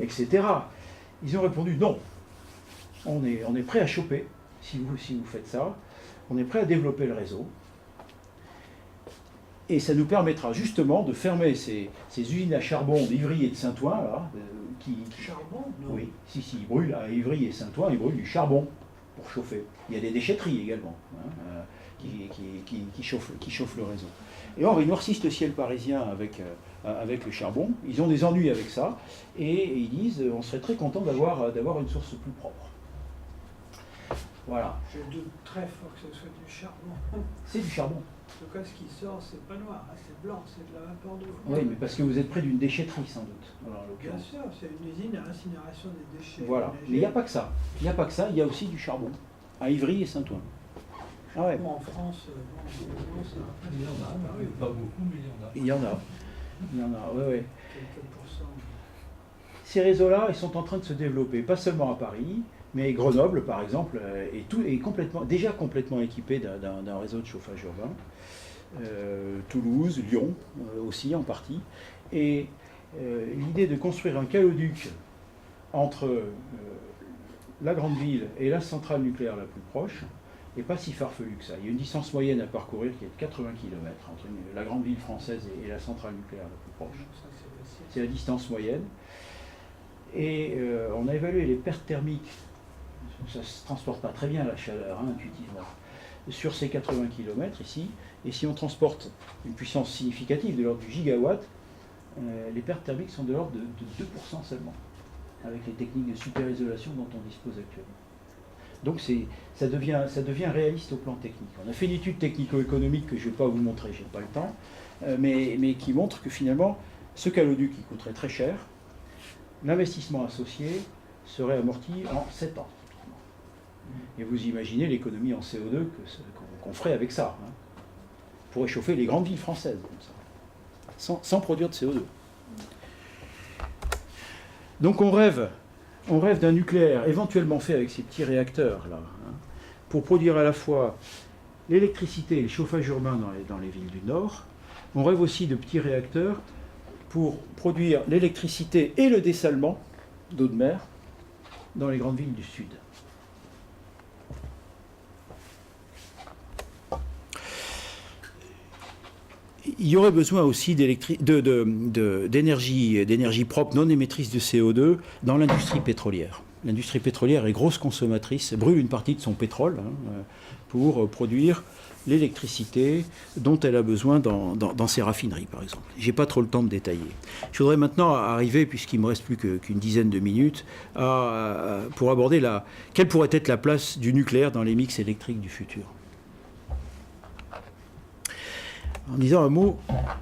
etc. Ils ont répondu, non, on est prêt à choper, si vous faites ça, on est prêt à développer le réseau. Et ça nous permettra justement de fermer ces usines à charbon d'Ivry et de Saint-Ouen, là, Charbon? Non. Oui, si, ils brûlent à Ivry et Saint-Ouen, ils brûlent du charbon pour chauffer. Il y a des déchetteries également, hein, qui chauffent le réseau. Et or, ils noircissent le ciel parisien avec le charbon, ils ont des ennuis avec ça, et ils disent, on serait très content d'avoir une source plus propre. Voilà. Je doute très fort que ce soit du charbon. C'est du charbon. En tout cas, ce qui sort, c'est pas noir, hein, c'est blanc, c'est de la vapeur d'eau. Oui, mais parce que vous êtes près d'une déchetterie, sans doute. Alors, en Bien l'occurrence. sûr, c'est une usine à incinération des déchets. Voilà. Mais il n'y a pas que ça. Il n'y a pas que ça, il y a aussi du charbon. À Ivry et Saint-Ouen. Ah ouais. En France, bon, ça a Il y en a, oui, pas beaucoup, mais il y en a. Il y en a. Il y en a, oui, oui. quelques pourcents. Ces réseaux-là, ils sont en train de se développer, pas seulement à Paris, mais Grenoble, par exemple, est déjà complètement équipé d'un réseau de chauffage urbain. Toulouse, Lyon aussi en partie. Et l'idée de construire un caléoduc entre la grande ville et la centrale nucléaire la plus proche n'est pas si farfelu que ça. Il y a une distance moyenne à parcourir qui est de 80 km entre la grande ville française et la centrale nucléaire la plus proche. Ça, c'est facile. C'est la distance moyenne. Et on a évalué les pertes thermiques. Ça ne se transporte pas très bien la chaleur, hein, intuitivement. Sur ces 80 km ici, et si on transporte une puissance significative de l'ordre du gigawatt, les pertes thermiques sont de l'ordre de 2% seulement, avec les techniques de super-isolation dont on dispose actuellement. Donc ça devient réaliste au plan technique. On a fait une étude technico-économique que je ne vais pas vous montrer, je n'ai pas le temps, mais qui montre que finalement, ce caléoduc qui coûterait très cher, l'investissement associé serait amorti en 7 ans. Et vous imaginez l'économie en CO2 qu'on ferait avec ça. Hein. Pour réchauffer les grandes villes françaises, comme ça, sans produire de CO2. Donc on rêve d'un nucléaire éventuellement fait avec ces petits réacteurs-là, hein, pour produire à la fois l'électricité et le chauffage urbain dans les villes du Nord. On rêve aussi de petits réacteurs pour produire l'électricité et le dessalement d'eau de mer dans les grandes villes du Sud. Il y aurait besoin aussi d'énergie propre, non émettrice de CO2 dans l'industrie pétrolière. L'industrie pétrolière est grosse consommatrice, brûle une partie de son pétrole pour produire l'électricité dont elle a besoin dans ses raffineries, par exemple. Je n'ai pas trop le temps de détailler. Je voudrais maintenant arriver, puisqu'il ne me reste plus qu'une dizaine de minutes, pour aborder quelle pourrait être la place du nucléaire dans les mix électriques du futur. En disant un mot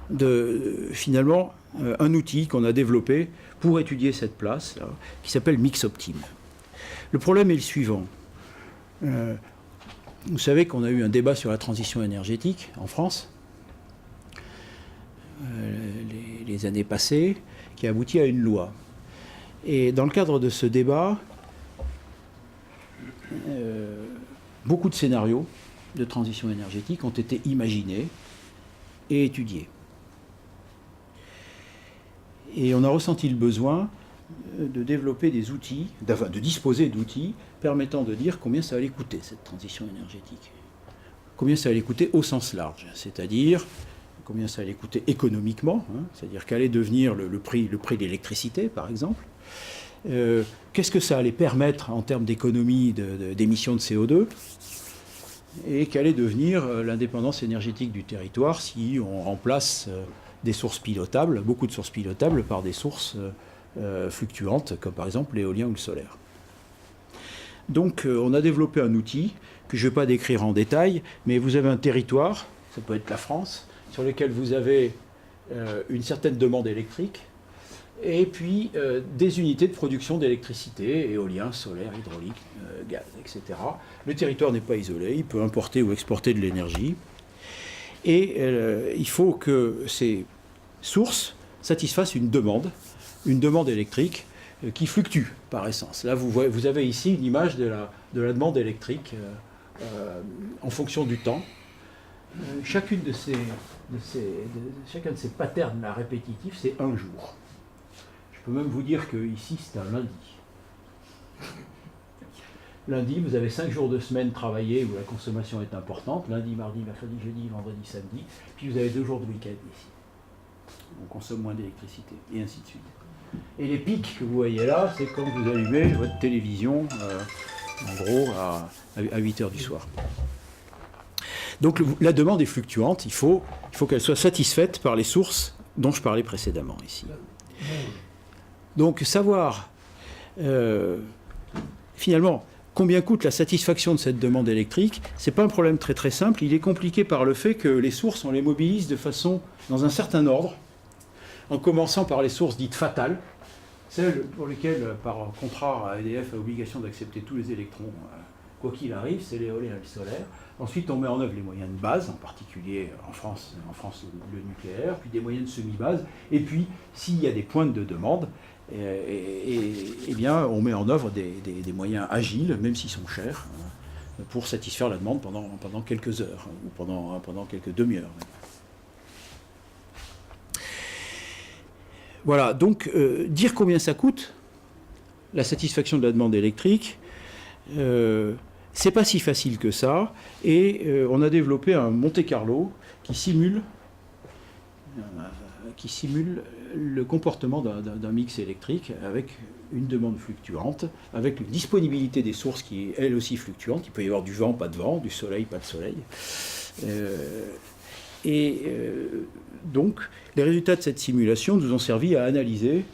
de, finalement, un outil qu'on a développé pour étudier cette place, là, qui s'appelle MixOptime. Le problème est le suivant. Vous savez qu'on a eu un débat sur la transition énergétique en France, les années passées, qui a abouti à une loi. Et dans le cadre de ce débat, beaucoup de scénarios de transition énergétique ont été imaginés et étudiés. Et on a ressenti le besoin de développer des outils, de disposer d'outils permettant de dire combien ça allait coûter, cette transition énergétique. Combien ça allait coûter au sens large, c'est-à-dire combien ça allait coûter économiquement, hein, c'est-à-dire qu'allait devenir le prix de l'électricité, par exemple. Qu'est-ce que ça allait permettre en termes d'économie d'émissions de CO2 et qu'allait devenir l'indépendance énergétique du territoire si on remplace des sources pilotables, beaucoup de sources pilotables, par des sources fluctuantes, comme par exemple l'éolien ou le solaire. Donc on a développé un outil que je ne vais pas décrire en détail, mais vous avez un territoire, ça peut être la France, sur lequel vous avez une certaine demande électrique, et puis des unités de production d'électricité, éolien, solaire, hydraulique, gaz, etc. Le territoire n'est pas isolé, il peut importer ou exporter de l'énergie. Et il faut que ces sources satisfassent une demande électrique qui fluctue par essence. Là, vous avez ici une image de la demande électrique en fonction du temps. Chacun de ces patterns là, répétitifs, c'est un jour. Je peux même vous dire que ici, c'est un lundi. Lundi, vous avez 5 jours de semaine travaillés où la consommation est importante. Lundi, mardi, mercredi, jeudi, vendredi, samedi. Puis vous avez 2 jours de week-end ici. On consomme moins d'électricité, et ainsi de suite. Et les pics que vous voyez là, c'est quand vous allumez votre télévision, en gros, à 8 heures du soir. Donc la demande est fluctuante, il faut qu'elle soit satisfaite par les sources dont je parlais précédemment ici. Donc savoir, finalement, combien coûte la satisfaction de cette demande électrique? C'est pas un problème très très simple. Il est compliqué par le fait que les sources, on les mobilise de façon dans un certain ordre, en commençant par les sources dites fatales, celles pour lesquelles, par contrat, EDF a obligation d'accepter tous les électrons, quoi qu'il arrive, c'est l'éolien et le solaire. Ensuite, on met en œuvre les moyens de base, en particulier en France le nucléaire, puis des moyens de semi-base, et puis s'il y a des pointes de demande, eh bien, on met en œuvre des moyens agiles, même s'ils sont chers, pour satisfaire la demande pendant quelques heures, ou pendant quelques demi-heures. Voilà, donc dire combien ça coûte, la satisfaction de la demande électrique, c'est pas si facile que ça, et on a développé un Monte-Carlo qui simule le comportement d'un mix électrique avec une demande fluctuante, avec une disponibilité des sources qui est elle aussi fluctuante. Il peut y avoir du vent, pas de vent, du soleil, pas de soleil. Donc, les résultats de cette simulation nous ont servi à analyser,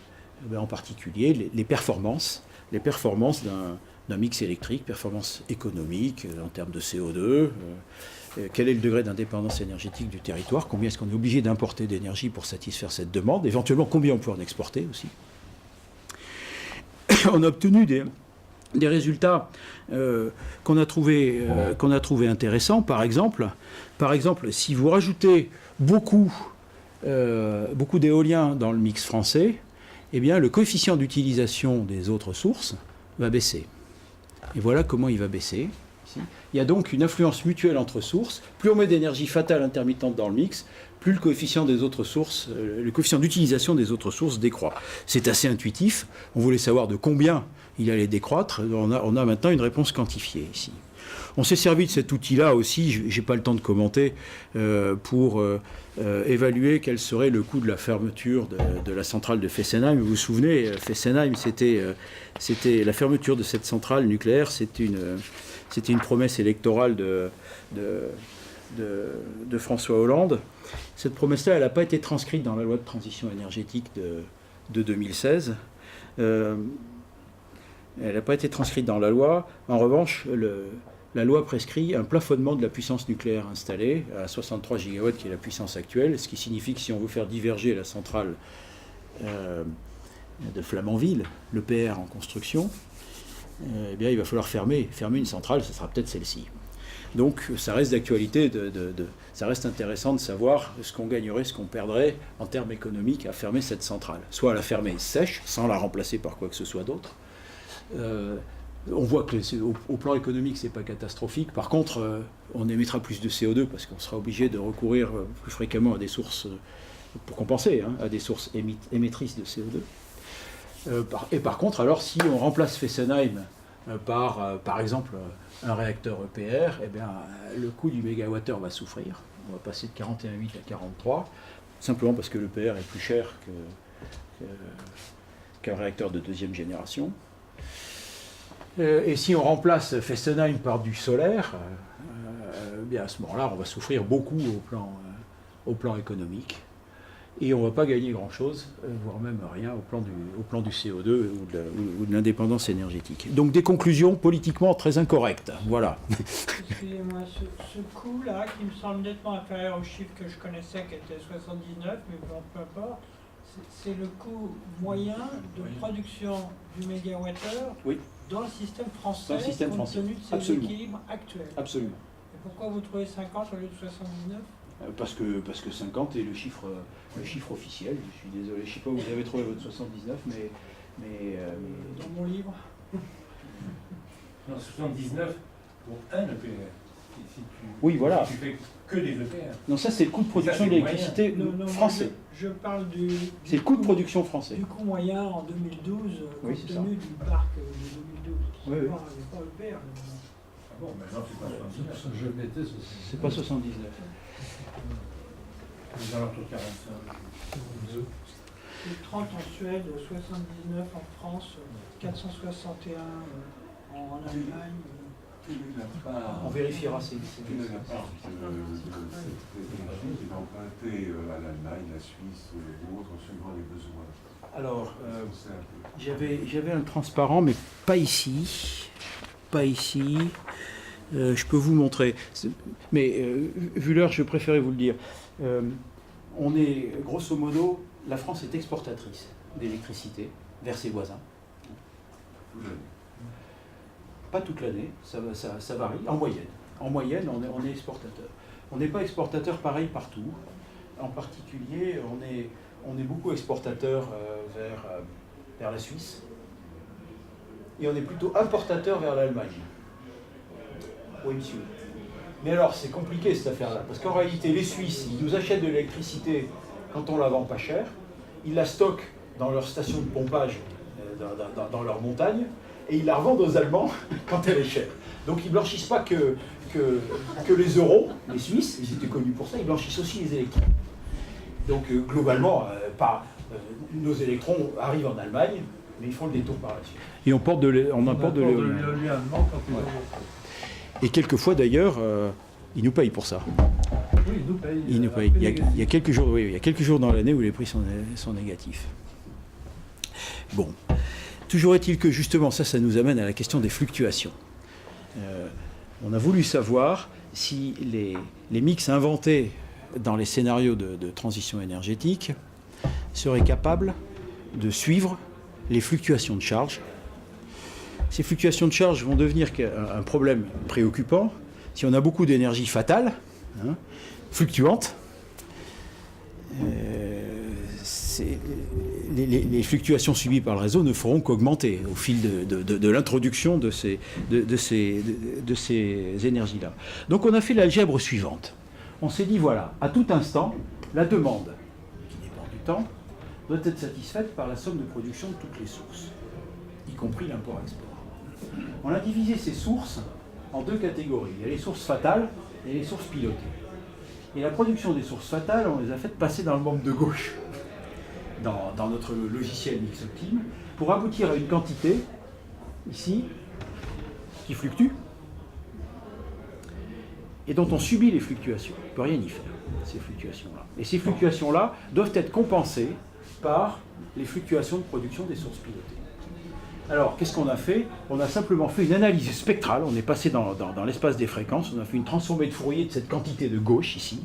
en particulier, les performances d'un mix électrique, performance économique en termes de CO2, quel est le degré d'indépendance énergétique du territoire, combien est-ce qu'on est obligé d'importer d'énergie pour satisfaire cette demande, éventuellement combien on peut en exporter aussi. On a obtenu des résultats qu'on a trouvés intéressants. Par exemple, si vous rajoutez beaucoup d'éolien dans le mix français, eh bien, le coefficient d'utilisation des autres sources va baisser. Et voilà comment il va baisser. Ici. Il y a donc une influence mutuelle entre sources. Plus on met d'énergie fatale intermittente dans le mix, plus le coefficient des autres sources, le coefficient d'utilisation des autres sources décroît. C'est assez intuitif. On voulait savoir de combien il allait décroître. On a maintenant une réponse quantifiée ici. On s'est servi de cet outil-là aussi, je n'ai pas le temps de commenter, pour évaluer quel serait le coût de la fermeture de la centrale de Fessenheim. Vous vous souvenez, Fessenheim, c'était la fermeture de cette centrale nucléaire, c'était une promesse électorale de François Hollande. Cette promesse-là, elle n'a pas été transcrite dans la loi de transition énergétique de 2016. Elle n'a pas été transcrite dans la loi. En revanche, la loi prescrit un plafonnement de la puissance nucléaire installée à 63 gigawatts, qui est la puissance actuelle, ce qui signifie que si on veut faire diverger la centrale de Flamanville, l'EPR en construction, eh bien, il va falloir fermer une centrale, ce sera peut-être celle-ci. Donc ça reste d'actualité, ça reste intéressant de savoir ce qu'on gagnerait, ce qu'on perdrait en termes économiques à fermer cette centrale. Soit à la fermer sèche, sans la remplacer par quoi que ce soit d'autre. On voit que au plan économique, c'est pas catastrophique. Par contre, on émettra plus de CO2 parce qu'on sera obligé de recourir plus fréquemment à des sources, pour compenser, à des sources émettrices de CO2. Et par contre, alors, si on remplace Fessenheim par exemple, un réacteur EPR, eh bien, le coût du mégawattheure va souffrir. On va passer de 41,8 à 43, simplement parce que l'EPR est plus cher qu'un réacteur de deuxième génération. Et si on remplace Fessenheim par du solaire, bien à ce moment-là, on va souffrir beaucoup au plan économique. Et on ne va pas gagner grand-chose, voire même rien, au plan du CO2 ou de l'indépendance énergétique. Donc des conclusions politiquement très incorrectes. Voilà. Excusez-moi, ce coût-là, qui me semble nettement inférieur au chiffre que je connaissais, qui était 79, mais bon, peu importe, c'est le coût moyen de production du mégawattheure dans le système français, compte tenu de ses équilibres actuels. Absolument. Et pourquoi vous trouvez 50 au lieu de 79 ? Parce que 50 est le chiffre officiel. Je suis désolé, je ne sais pas où vous avez trouvé votre 79, mais dans mon livre. Non, 79 pour un EPR. Oui, voilà. Tu fais que des EPR. Non, ça c'est le coût de production de l'électricité français. Je parle c'est le coût de production français. Du coût moyen en 2012, compte tenu du parc de 2012. Oui, il n'y a pas EPR. Ah bon, maintenant c'est pas 79. Je mettais 79. C'est pas 79. Dans l'entour de 45. C'est 30 en Suède, 79 en France, 461 en Allemagne. On vérifiera ces La part de cette énergie est empruntée à l'Allemagne, la Suisse ou autres, suivant les besoins. Alors, j'avais un transparent, mais pas ici. pas ici. Je peux vous montrer. Mais vu l'heure, je préférais vous le dire. On est, grosso modo, la France est exportatrice d'électricité vers ses voisins. Pas toute l'année, ça varie, en moyenne. En moyenne, on est exportateur. On n'est pas exportateur pareil partout. En particulier, on est beaucoup exportateur vers la Suisse. Et on est plutôt importateur vers l'Allemagne. Oui, monsieur. Mais alors, c'est compliqué cette affaire-là, parce qu'en réalité, les Suisses, ils nous achètent de l'électricité quand on la vend pas cher, ils la stockent dans leur station de pompage, dans leur montagne, et ils la revendent aux Allemands quand elle est chère. Donc ils ne blanchissent pas que les euros, les Suisses, ils étaient connus pour ça, ils blanchissent aussi les électrons. Donc globalement, nos électrons arrivent en Allemagne, mais ils font le détour par la Suisse. Et on importe de l'éolien. allemand quand ils ont... Et quelquefois d'ailleurs, ils nous payent pour ça. Oui, ils nous payent. Ils nous payent. Il y a quelques jours, oui, il y a quelques jours dans l'année où les prix sont négatifs. Bon. Toujours est-il que justement, ça nous amène à la question des fluctuations. On a voulu savoir si les mix inventés dans les scénarios de transition énergétique seraient capables de suivre les fluctuations de charge. Ces fluctuations de charge vont devenir un problème préoccupant si on a beaucoup d'énergie fatale, fluctuante. Les fluctuations subies par le réseau ne feront qu'augmenter au fil de l'introduction de ces énergies-là. Donc on a fait l'algèbre suivante. On s'est dit, voilà, à tout instant, la demande, qui dépend du temps, doit être satisfaite par la somme de production de toutes les sources, y compris l'import-export. On a divisé ces sources en deux catégories. Il y a les sources fatales et les sources pilotées. Et la production des sources fatales, on les a faites passer dans le membre de gauche, dans notre logiciel MixOptime, pour aboutir à une quantité, ici, qui fluctue, et dont on subit les fluctuations. On ne peut rien y faire, ces fluctuations-là. Et ces fluctuations-là doivent être compensées par les fluctuations de production des sources pilotées. Alors, qu'est-ce qu'on a fait? On a simplement fait une analyse spectrale, on est passé dans l'espace des fréquences, on a fait une transformée de Fourier de cette quantité de gauche, ici,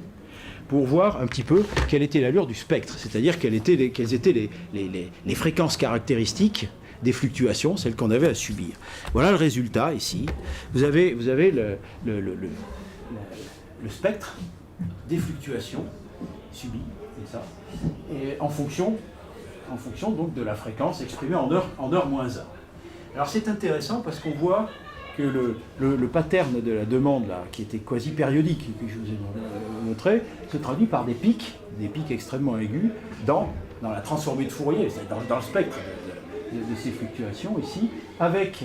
pour voir un petit peu quelle était l'allure du spectre, c'est-à-dire quelles étaient les fréquences caractéristiques des fluctuations, celles qu'on avait à subir. Voilà le résultat, ici. Vous avez le spectre des fluctuations subies, c'est ça, et en fonction donc de la fréquence exprimée en heure moins 1. Alors c'est intéressant parce qu'on voit que le pattern de la demande, là, qui était quasi périodique, que je vous ai montré, se traduit par des pics extrêmement aigus dans la transformée de Fourier, c'est-à-dire dans le spectre de ces fluctuations ici, avec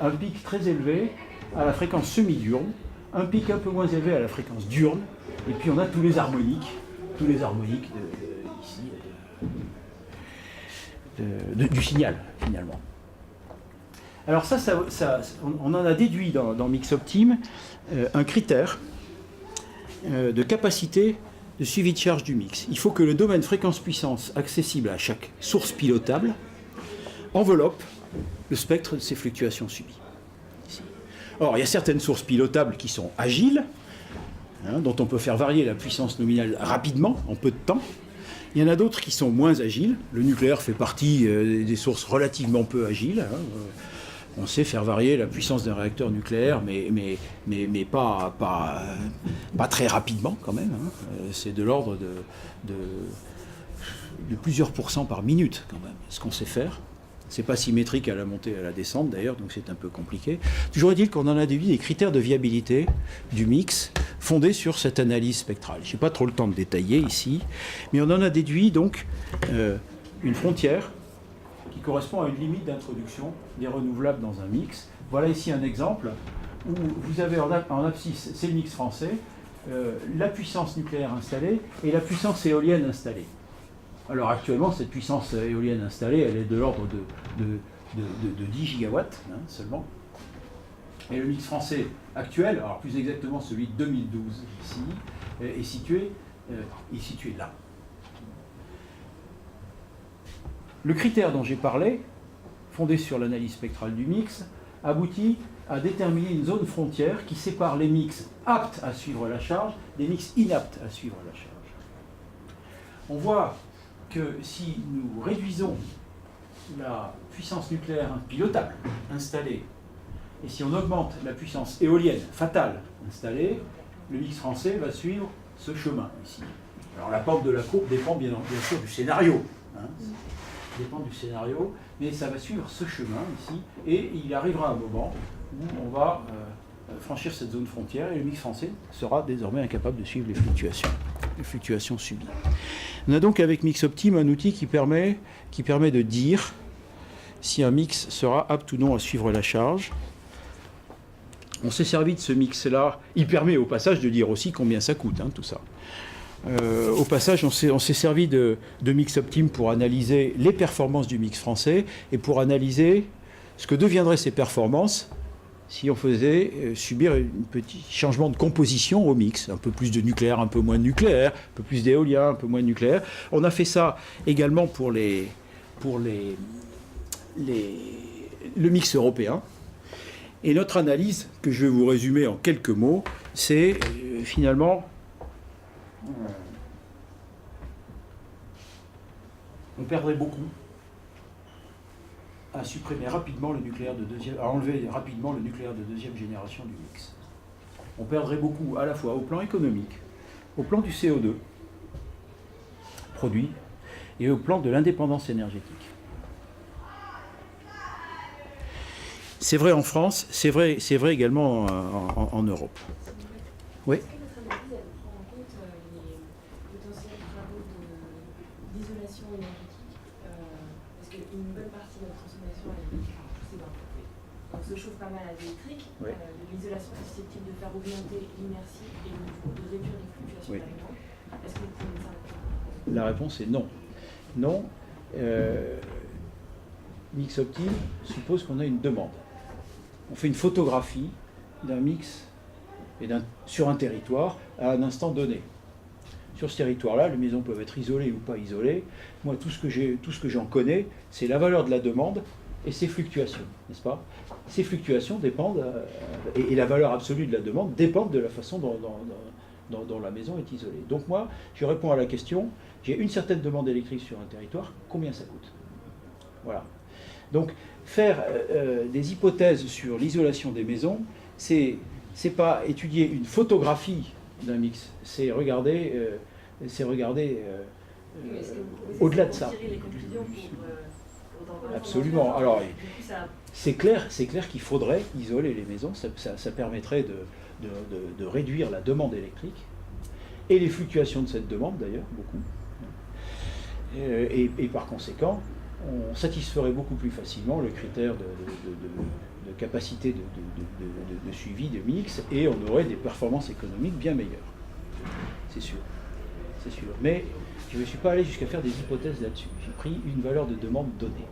un pic très élevé à la fréquence semi-diurne, un pic un peu moins élevé à la fréquence diurne, et puis on a tous les harmoniques ici, du signal, finalement. Alors ça, on en a déduit dans MixOptime un critère de capacité de suivi de charge du mix. Il faut que le domaine fréquence-puissance accessible à chaque source pilotable enveloppe le spectre de ces fluctuations subies. Ici. Or, il y a certaines sources pilotables qui sont agiles, dont on peut faire varier la puissance nominale rapidement, en peu de temps. Il y en a d'autres qui sont moins agiles. Le nucléaire fait partie des sources relativement peu agiles. On sait faire varier la puissance d'un réacteur nucléaire, mais pas très rapidement quand même. C'est de l'ordre de plusieurs pourcents par minute quand même, ce qu'on sait faire. C'est pas symétrique à la montée et à la descente d'ailleurs, donc c'est un peu compliqué. Toujours est-il qu'on en a déduit des critères de viabilité du mix fondés sur cette analyse spectrale. Je n'ai pas trop le temps de détailler ici, mais on en a déduit donc une frontière qui correspond à une limite d'introduction des renouvelables dans un mix. Voilà ici un exemple où vous avez en abscisse, c'est le mix français, la puissance nucléaire installée et la puissance éolienne installée. Alors actuellement, cette puissance éolienne installée, elle est de l'ordre de 10 gigawatts seulement. Et le mix français actuel, alors plus exactement celui de 2012 ici, est situé là. Le critère dont j'ai parlé, fondé sur l'analyse spectrale du mix, aboutit à déterminer une zone frontière qui sépare les mix aptes à suivre la charge des mix inaptes à suivre la charge. On voit que si nous réduisons la puissance nucléaire pilotable installée, et si on augmente la puissance éolienne fatale installée, le mix français va suivre ce chemin ici. Alors la pente de la courbe dépend bien sûr du scénario, hein, dépend du scénario, mais ça va suivre ce chemin ici, et il arrivera un moment où on va franchir cette zone frontière, et le mix français sera désormais incapable de suivre les fluctuations subies. On a donc avec MixOptime un outil qui permet de dire si un mix sera apte ou non à suivre la charge. On s'est servi de ce mix-là. Il permet au passage de dire aussi combien ça coûte, hein, tout ça. Au passage, on s'est servi de MixOptime pour analyser les performances du mix français et pour analyser ce que deviendraient ces performances si on faisait subir un petit changement de composition au mix. Un peu plus de nucléaire, un peu moins de nucléaire, un peu plus d'éolien, un peu moins de nucléaire. On a fait ça également pour le mix européen. Et notre analyse, que je vais vous résumer en quelques mots, c'est finalement... On perdrait beaucoup à supprimer rapidement le nucléaire à enlever rapidement le nucléaire de deuxième génération du mix. On perdrait beaucoup à la fois au plan économique, au plan du CO2 produit et au plan de l'indépendance énergétique. C'est vrai en France, c'est vrai également en Europe. Oui. Est-ce que votre analyse elle prend en compte les potentiels travaux d'isolation énergétique parce qu'une bonne partie de notre consommation on se chauffe pas mal à l'électrique. Oui. L'isolation est susceptible de faire augmenter l'inertie et de réduire les fluctuations Oui. d'aliment. Est-ce que vous pouvez nous dire? La réponse est non. Non. MixOptime suppose qu'on a une demande. On fait une photographie d'un mix sur un territoire à un instant donné. Sur ce territoire-là, les maisons peuvent être isolées ou pas isolées. Moi, tout ce que j'en connais, c'est la valeur de la demande et ses fluctuations, n'est-ce pas? Ces fluctuations dépendent, et la valeur absolue de la demande dépendent de la façon dont la maison est isolée. Donc moi, je réponds à la question, j'ai une certaine demande électrique sur un territoire, combien ça coûte? Voilà. Donc, faire des hypothèses sur l'isolation des maisons, c'est pas étudier une photographie d'un mix, c'est regarder, au-delà de ça. Absolument. Alors, c'est clair qu'il faudrait isoler les maisons, ça permettrait de réduire la demande électrique et les fluctuations de cette demande d'ailleurs, beaucoup. Et par conséquent, on satisferait beaucoup plus facilement le critère de capacité de suivi de mix et on aurait des performances économiques bien meilleures. C'est sûr. C'est sûr. Mais je ne suis pas allé jusqu'à faire des hypothèses là-dessus. J'ai pris une valeur de demande donnée.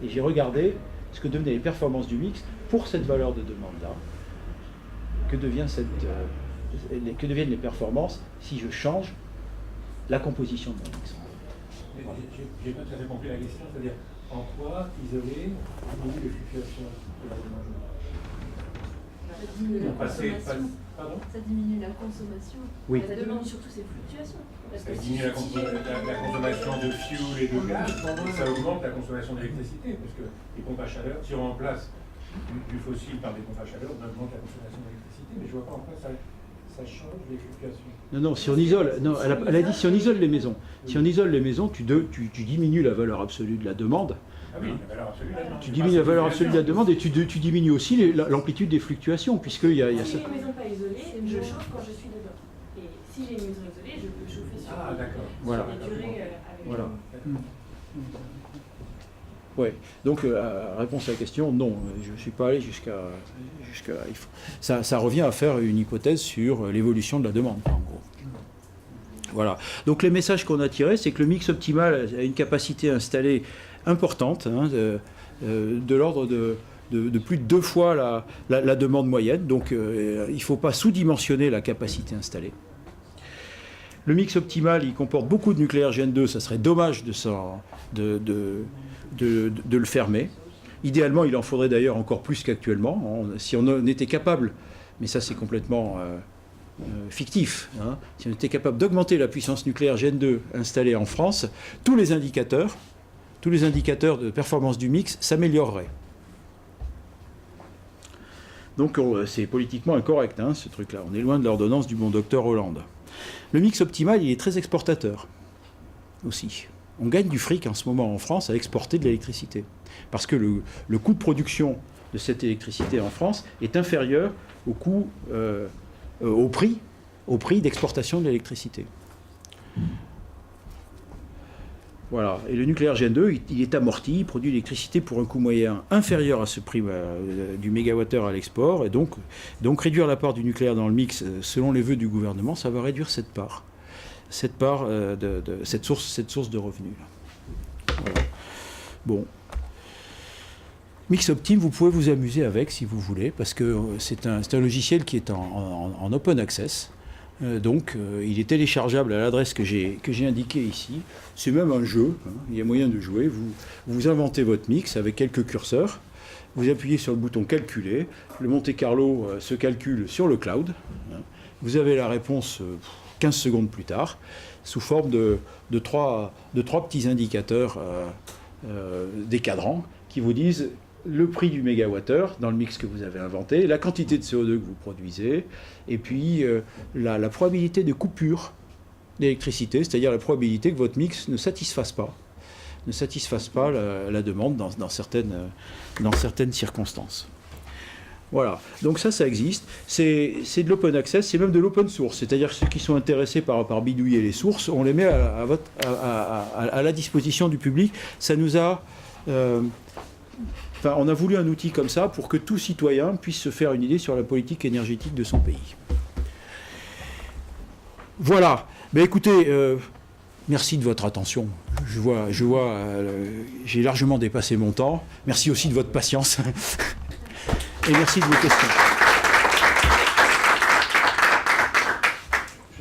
Et j'ai regardé ce que devenaient les performances du mix pour cette valeur de demande-là. Que deviennent les performances si je change la composition de mon mix. J'ai pas tout à fait compris la question, c'est-à-dire en quoi isoler les fluctuations de la demande? Ça diminue la consommation. Oui. Ça diminue surtout ses fluctuations. Parce que Ça diminue la consommation de fuel et de gaz, et ça augmente la consommation d'électricité, parce que les pompes à chaleur, si on remplace du fossile par des pompes à chaleur, on augmente la consommation d'électricité, mais je vois pas en quoi ça change les fluctuations. Non, si on isole, non, elle a dit si on isole les maisons. Si on isole les maisons, tu diminues la valeur absolue de la demande. Ah oui, la valeur absolue de la demande. Tu diminues la valeur absolue de la demande et tu diminues aussi l'amplitude des fluctuations, puisqu'il y a Si j'ai une maison pas isolée, je chauffe quand je suis dedans. Et si j'ai une maison isolée, je peux chauffer sur des durées avec voilà. Ouais. Donc, réponse à la question, non, je ne suis pas allé jusqu'à ça revient à faire une hypothèse sur l'évolution de la demande, en gros. Voilà. Donc, les messages qu'on a tirés, c'est que le mix optimal a une capacité installée importante, hein, de l'ordre de plus de 2 fois la demande moyenne. Donc, il ne faut pas sous-dimensionner la capacité installée. Le mix optimal, il comporte beaucoup de nucléaire Gen 2, ça serait dommage de le fermer. Idéalement, il en faudrait d'ailleurs encore plus qu'actuellement. Si on était capable, mais ça c'est complètement fictif, hein, si on était capable d'augmenter la puissance nucléaire Gen 2 installée en France, tous les indicateurs de performance du mix s'amélioreraient. Donc c'est politiquement incorrect, hein, ce truc-là. On est loin de l'ordonnance du bon docteur Hollande. Le mix optimal, il est très exportateur aussi. On gagne du fric en ce moment en France à exporter de l'électricité. Parce que le coût de production de cette électricité en France est inférieur au coût, au prix d'exportation de l'électricité. Voilà. Et le nucléaire Gen 2, il est amorti, il produit l'électricité pour un coût moyen inférieur à ce prix du mégawattheure à l'export. Et donc réduire la part du nucléaire dans le mix, selon les vœux du gouvernement, ça va réduire cette part. Cette source de revenus. Voilà. Bon. MixOptime, vous pouvez vous amuser avec si vous voulez, parce que c'est un logiciel qui est en open access. Il est téléchargeable à l'adresse que j'ai indiquée ici. C'est même un jeu, hein, il y a moyen de jouer. Vous inventez votre mix avec quelques curseurs. Vous appuyez sur le bouton calculer. Le Monte Carlo se calcule sur le cloud. Hein. Vous avez la réponse 15 secondes plus tard, sous forme de trois petits indicateurs des cadrans qui vous disent le prix du mégawattheure dans le mix que vous avez inventé, la quantité de CO2 que vous produisez, et puis la probabilité de coupure d'électricité, c'est-à-dire la probabilité que votre mix ne satisfasse pas la demande dans certaines circonstances. Voilà, donc ça existe, c'est de l'open access, c'est même de l'open source, c'est-à-dire ceux qui sont intéressés par bidouiller les sources, on les met à la disposition du public. Ça nous a... on a voulu un outil comme ça pour que tout citoyen puisse se faire une idée sur la politique énergétique de son pays. Voilà. Mais écoutez, merci de votre attention. Je vois, j'ai largement dépassé mon temps. Merci aussi de votre patience. Et merci de vos questions.